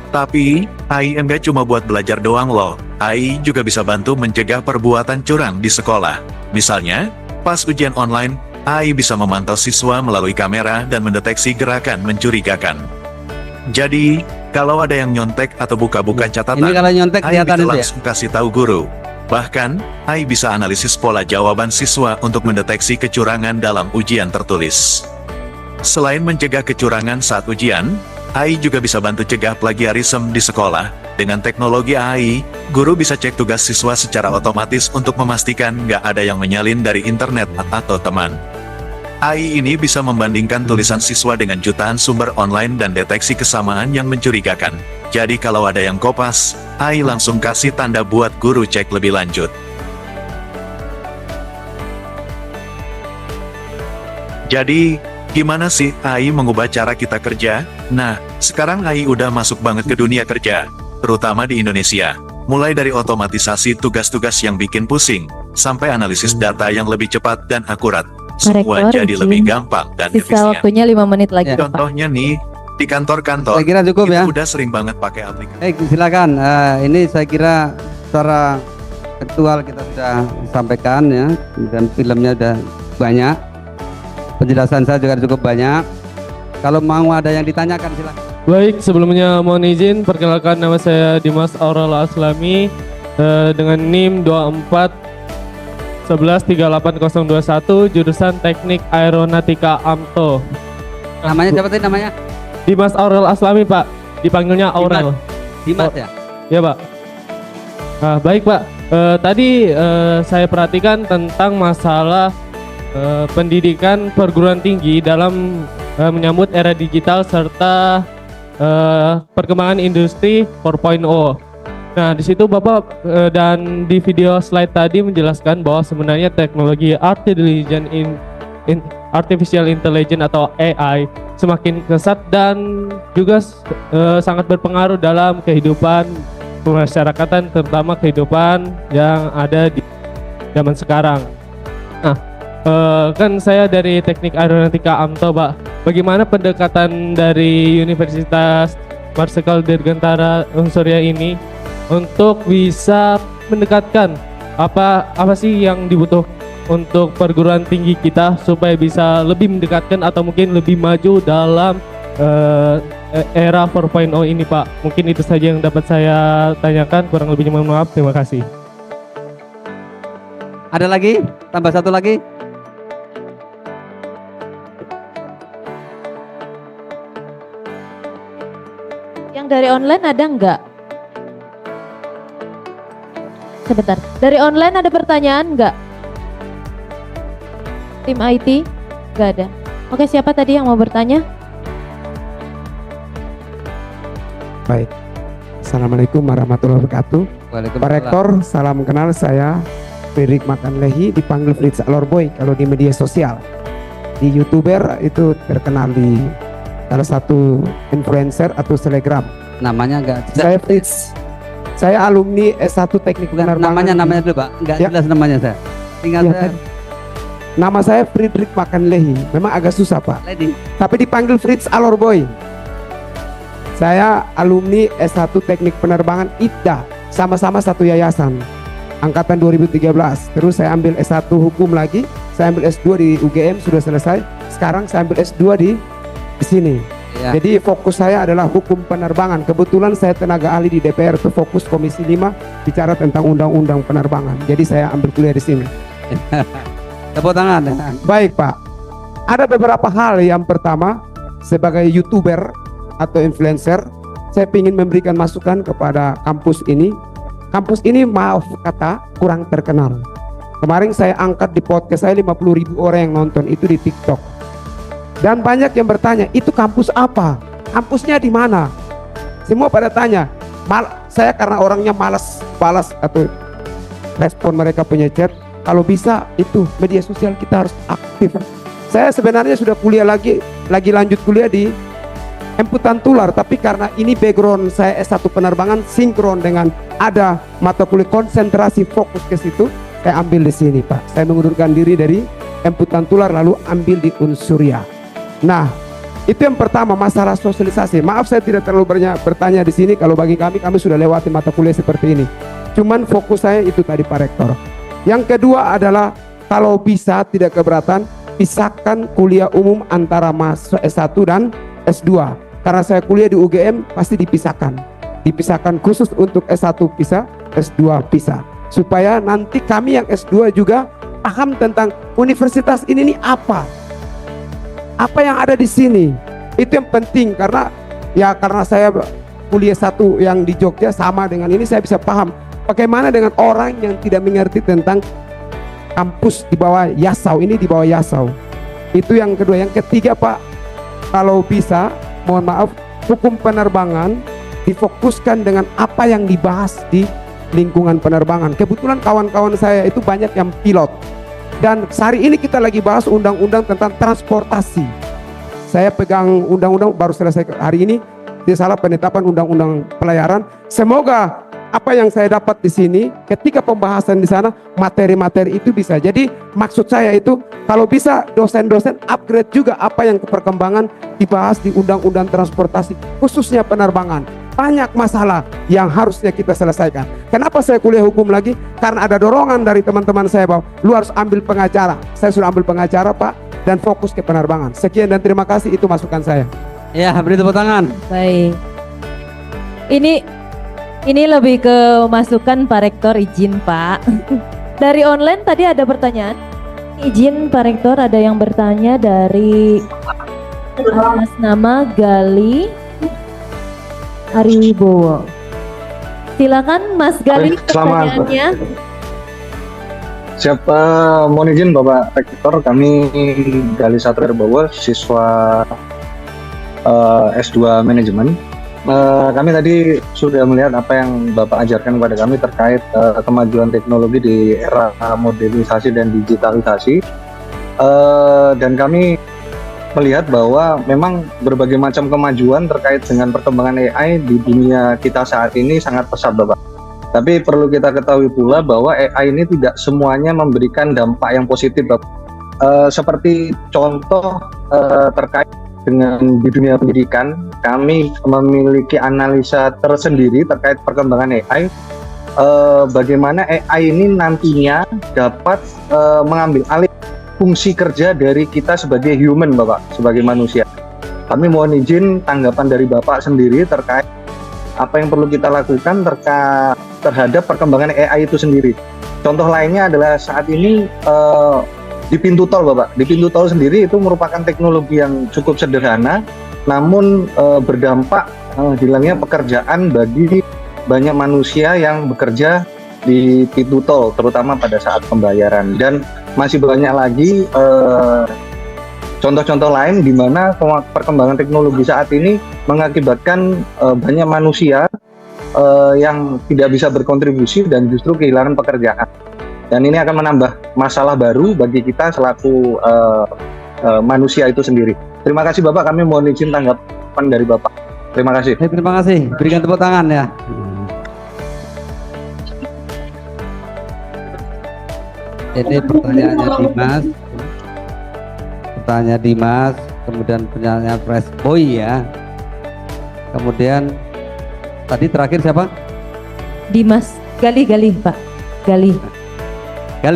Tapi, AI enggak cuma buat belajar doang loh. AI juga bisa bantu mencegah perbuatan curang di sekolah. Misalnya, pas ujian online, AI bisa memantau siswa melalui kamera dan mendeteksi gerakan mencurigakan. Jadi, kalau ada yang nyontek atau buka-buka catatan, Ini kalau nyontek AI kelihatan bisa itu ya? langsung kasih tahu guru. Bahkan, AI bisa analisis pola jawaban siswa untuk mendeteksi kecurangan dalam ujian tertulis. Selain mencegah kecurangan saat ujian, AI juga bisa bantu cegah plagiarisme di sekolah. Dengan teknologi AI, guru bisa cek tugas siswa secara otomatis untuk memastikan nggak ada yang menyalin dari internet atau teman. AI ini bisa membandingkan tulisan siswa dengan jutaan sumber online dan deteksi kesamaan yang mencurigakan. Jadi kalau ada yang kopas, AI langsung kasih tanda buat guru cek lebih lanjut. Jadi, gimana sih AI mengubah cara kita kerja? Nah, sekarang AI udah masuk banget ke dunia kerja, terutama di Indonesia. Mulai dari otomatisasi tugas-tugas yang bikin pusing, sampai analisis data yang lebih cepat dan akurat. Semua Rektor, jadi izin. lebih gampang dan Sisa efisien. waktunya 5 menit lagi, Pak. Contohnya nih, di kantor-kantor, Saya kira cukup itu ya. udah sering banget pakai aplikasi. Silakan. Ini saya kira secara aktual kita sudah sampaikan ya, dan filmnya sudah banyak. Penjelasan saya juga cukup banyak. Kalau mau ada yang ditanyakan silakan. Baik, sebelumnya mohon izin perkenalkan, nama saya Dimas Aurel Aslami dengan NIM 241138021 jurusan Teknik Aeronautika AMTO. Namanya siapa tadi namanya? Dimas Aurel Aslami, Pak. Dipanggilnya Aurel. Dimas ya? Ya, Pak. Nah, baik, Pak. Tadi saya perhatikan tentang masalah pendidikan perguruan tinggi dalam menyambut era digital serta perkembangan industri 4.0. Nah, di situ Bapak dan di video slide tadi menjelaskan bahwa sebenarnya teknologi artificial intelligence atau AI semakin kesat dan juga sangat berpengaruh dalam kehidupan pemasyarakatan, terutama kehidupan yang ada di zaman sekarang. Nah, kan saya dari Teknik Aeronautika AMTO, Pak. Bagaimana pendekatan dari Universitas Marsikal Dirgantara Unsurya ini untuk bisa mendekatkan apa sih yang dibutuhkan untuk perguruan tinggi kita supaya bisa lebih mendekatkan atau mungkin lebih maju dalam era 4.0 ini, Pak. Mungkin itu saja yang dapat saya tanyakan, kurang lebihnya mohon maaf. Terima kasih. Ada lagi? Tambah satu lagi? Yang dari online ada enggak? Sebentar. Dari online ada pertanyaan enggak? Tim IT? Enggak ada. Oke, siapa tadi yang mau bertanya? Baik. Assalamualaikum warahmatullahi wabarakatuh. Pak Rektor, salam kenal, saya Fredrik Makanlehi, dipanggil Fritz Alorboy kalau di media sosial. Di YouTuber itu terkenal di salah satu influencer atau selebgram. Namanya enggak Saya Fritz. Saya alumni S1 Teknik Penerbangan. namanya dulu Pak, enggak Ya. jelas namanya saya. Tinggal Ya, saya Nama saya Friedrich Makanlehi. Memang agak susah Pak, Lady. tapi dipanggil Fritz Alorboy. Saya alumni S1 Teknik Penerbangan ITDA, sama-sama satu yayasan, angkatan 2013. Terus saya ambil S1 Hukum lagi, saya ambil S2 di UGM, sudah selesai. Sekarang saya ambil S2 di sini. Ya. Jadi fokus saya adalah hukum penerbangan. Kebetulan saya tenaga ahli di DPR, itu fokus Komisi 5 bicara tentang undang-undang penerbangan. Jadi saya ambil kuliah di sini. Tepuk tangan. Baik Pak, ada beberapa hal. Yang pertama, sebagai YouTuber atau influencer, saya ingin memberikan masukan kepada kampus ini. Kampus ini maaf kata kurang terkenal. Kemarin saya angkat di podcast saya 50.000 orang yang nonton itu di TikTok. Dan banyak yang bertanya, itu kampus apa? Kampusnya di mana? Semua pada tanya. Saya karena orangnya malas balas atau respon mereka punya chat. Kalau bisa itu media sosial kita harus aktif. Saya sebenarnya sudah kuliah lagi lanjut kuliah di Emputan Tular, tapi karena ini background saya S1 penerbangan sinkron dengan ada mata kuliah konsentrasi fokus ke situ, saya ambil di sini Pak. Saya mengundurkan diri dari Emputan Tular lalu ambil di Unsurya. Nah, itu yang pertama, masalah sosialisasi. Maaf saya tidak terlalu banyak bertanya di sini. Kalau bagi kami sudah lewati mata kuliah seperti ini. Cuman fokus saya itu tadi Pak Rektor. Yang kedua adalah kalau bisa tidak keberatan pisahkan kuliah umum antara mahasiswa S1 dan S2. Karena saya kuliah di UGM pasti dipisahkan. Dipisahkan khusus untuk S1 pisah, S2 pisah. Supaya nanti kami yang S2 juga paham tentang universitas ini nih apa yang ada di sini. Itu yang penting karena saya kuliah satu yang di Jogja sama dengan ini, saya bisa paham bagaimana dengan orang yang tidak mengerti tentang kampus di bawah Yasau, ini di bawah Yasau. Itu yang kedua. Yang ketiga Pak, kalau bisa mohon maaf, hukum penerbangan difokuskan dengan apa yang dibahas di lingkungan penerbangan. Kebetulan kawan-kawan saya itu banyak yang pilot. Dan hari ini kita lagi bahas undang-undang tentang transportasi. Saya pegang undang-undang baru selesai hari ini, tidak salah penetapan undang-undang pelayaran. Semoga apa yang saya dapat di sini, ketika pembahasan di sana, materi-materi itu bisa. Jadi maksud saya itu, kalau bisa dosen-dosen upgrade juga apa yang perkembangan dibahas di undang-undang transportasi, khususnya penerbangan. Banyak masalah yang harusnya kita selesaikan. Kenapa saya kuliah hukum lagi? Karena ada dorongan dari teman-teman saya bahwa lu harus ambil pengacara. Saya sudah ambil pengacara Pak, dan fokus ke penerbangan. Sekian dan terima kasih, itu masukan saya. Ya, beri tepuk tangan. Baik. Ini lebih ke masukan Pak Rektor, izin Pak. Dari online tadi ada pertanyaan. Izin Pak Rektor, ada yang bertanya dari atas nama Gali Ariwibowo. Silakan Mas Gali, pertanyaannya. Siapa, mohon izin Bapak Rektor, kami Gali Satriarbowo, siswa S2 Manajemen. Kami tadi sudah melihat apa yang Bapak ajarkan kepada kami terkait kemajuan teknologi di era modernisasi dan digitalisasi. Dan kami melihat bahwa memang berbagai macam kemajuan terkait dengan perkembangan AI di dunia kita saat ini sangat pesat Bapak. Tapi perlu kita ketahui pula bahwa AI ini tidak semuanya memberikan dampak yang positif Bapak. Seperti contoh terkait dengan di dunia pendidikan, kami memiliki analisa tersendiri terkait perkembangan AI. Bagaimana AI ini nantinya dapat mengambil alih fungsi kerja dari kita sebagai human Bapak, sebagai manusia. Kami mohon izin tanggapan dari Bapak sendiri terkait apa yang perlu kita lakukan terhadap perkembangan AI itu sendiri. Contoh lainnya adalah saat ini di pintu tol Bapak. Di pintu tol sendiri itu merupakan teknologi yang cukup sederhana, namun berdampak hilangnya pekerjaan bagi banyak manusia yang bekerja di pintu tol, terutama pada saat pembayaran. Dan masih banyak lagi contoh-contoh lain di mana perkembangan teknologi saat ini mengakibatkan banyak manusia yang tidak bisa berkontribusi dan justru kehilangan pekerjaan. Dan ini akan menambah masalah baru bagi kita selaku manusia itu sendiri. Terima kasih Bapak, kami mohon izin tanggapan dari Bapak. Terima kasih. Terima kasih, berikan tepuk tangan ya. Ini pertanyaannya Dimas. Pertanyaan Dimas, kemudian pertanyaan Fresh Boy ya. Kemudian tadi terakhir siapa? Dimas Galih Pak. Galih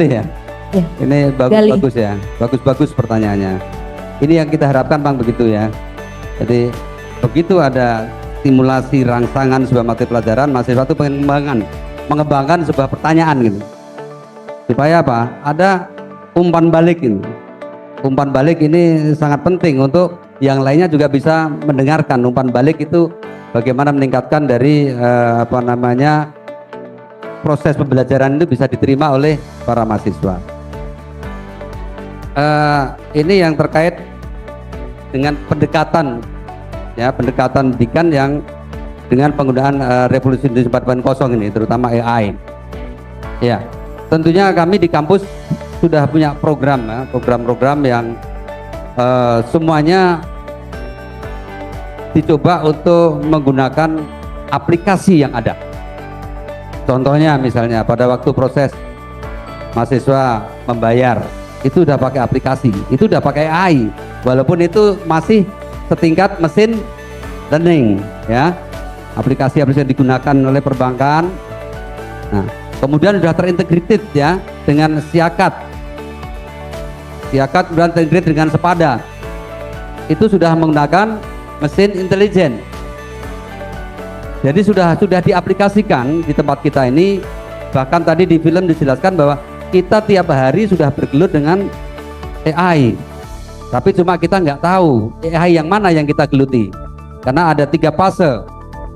ya. Ya. Ini Galih. bagus ya, bagus pertanyaannya. Ini yang kita harapkan Bang begitu ya. Jadi begitu ada stimulasi rangsangan sebuah materi pelajaran, mahasiswa itu pengen mengembangkan sebuah pertanyaan gitu. Supaya apa? Ada umpan balik ini. Umpan balik ini sangat penting untuk yang lainnya juga bisa mendengarkan. Umpan balik itu bagaimana meningkatkan dari proses pembelajaran itu bisa diterima oleh para mahasiswa. Ini yang terkait dengan pendekatan pendidikan yang dengan penggunaan revolusi industri 4.0 ini, terutama AI. Ya, tentunya kami di kampus sudah punya program-program yang semuanya dicoba untuk menggunakan aplikasi yang ada. Contohnya misalnya pada waktu proses mahasiswa membayar, itu udah pakai aplikasi, itu udah pakai AI, walaupun itu masih setingkat mesin learning ya, aplikasi-aplikasi yang digunakan oleh perbankan. Nah, kemudian sudah terintegrated ya dengan Siakat kemudian terintegrate dengan Sepada, itu sudah menggunakan mesin intelijen. Jadi sudah diaplikasikan di tempat kita ini. Bahkan tadi di film dijelaskan bahwa kita tiap hari sudah bergelut dengan AI, tapi cuma kita nggak tahu AI yang mana yang kita geluti, karena ada 3 fase.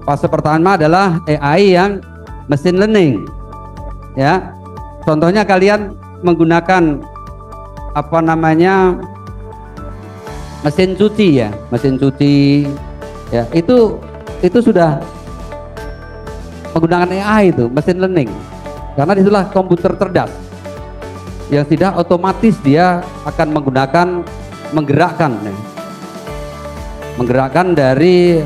Fase pertama adalah AI yang mesin learning ya. Contohnya kalian menggunakan mesin cuci ya, itu sudah menggunakan AI, itu mesin learning, karena itulah komputer cerdas yang tidak otomatis dia akan menggerakkan dari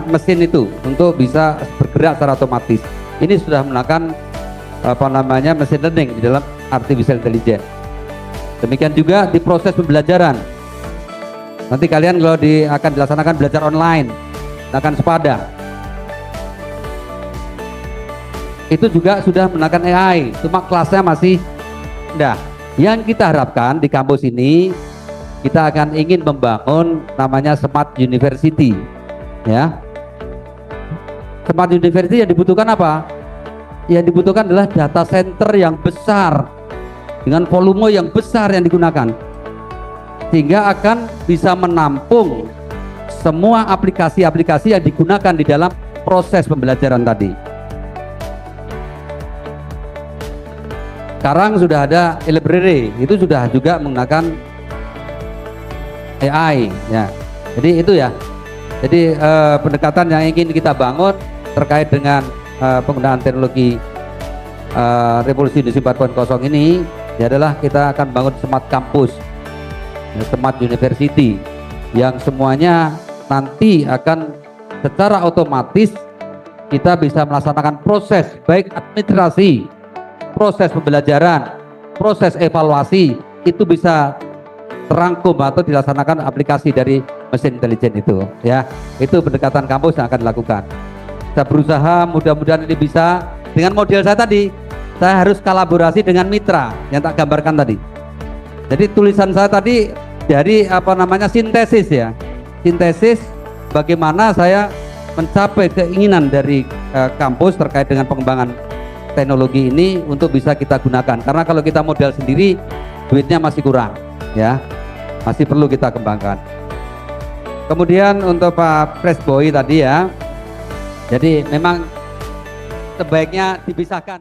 mesin itu untuk bisa bergerak secara otomatis. Ini sudah menggunakan mesin learning di dalam artificial intelligence. Demikian juga di proses pembelajaran. Nanti kalian kalau akan dilaksanakan belajar online, akan Sepada, itu juga sudah menggunakan AI, cuma kelasnya masih rendah. Yang kita harapkan di kampus ini, kita akan ingin membangun namanya Smart University ya. Smart University yang dibutuhkan apa? Yang dibutuhkan adalah data center yang besar dengan volume yang besar yang digunakan, sehingga akan bisa menampung semua aplikasi-aplikasi yang digunakan di dalam proses pembelajaran tadi. Sekarang sudah ada library, itu sudah juga menggunakan AI ya. Jadi itu ya. Jadi pendekatan yang ingin kita bangun terkait dengan penggunaan teknologi revolusi industri 4.0 ini adalah kita akan bangun smart campus, smart university, yang semuanya nanti akan secara otomatis kita bisa melaksanakan proses baik administrasi, proses pembelajaran, proses evaluasi, itu bisa terangkum atau dilaksanakan aplikasi dari mesin intelijen itu ya. Itu pendekatan kampus yang akan dilakukan. Saya berusaha mudah-mudahan ini bisa. Dengan model saya tadi, saya harus kolaborasi dengan mitra yang tak gambarkan tadi. Jadi tulisan saya tadi dari sintesis ya, sintesis bagaimana saya mencapai keinginan dari kampus terkait dengan pengembangan teknologi ini untuk bisa kita gunakan. Karena kalau kita modal sendiri, duitnya masih kurang ya, masih perlu kita kembangkan. Kemudian untuk Pak Fresh Boy tadi ya, jadi memang sebaiknya dipisahkan.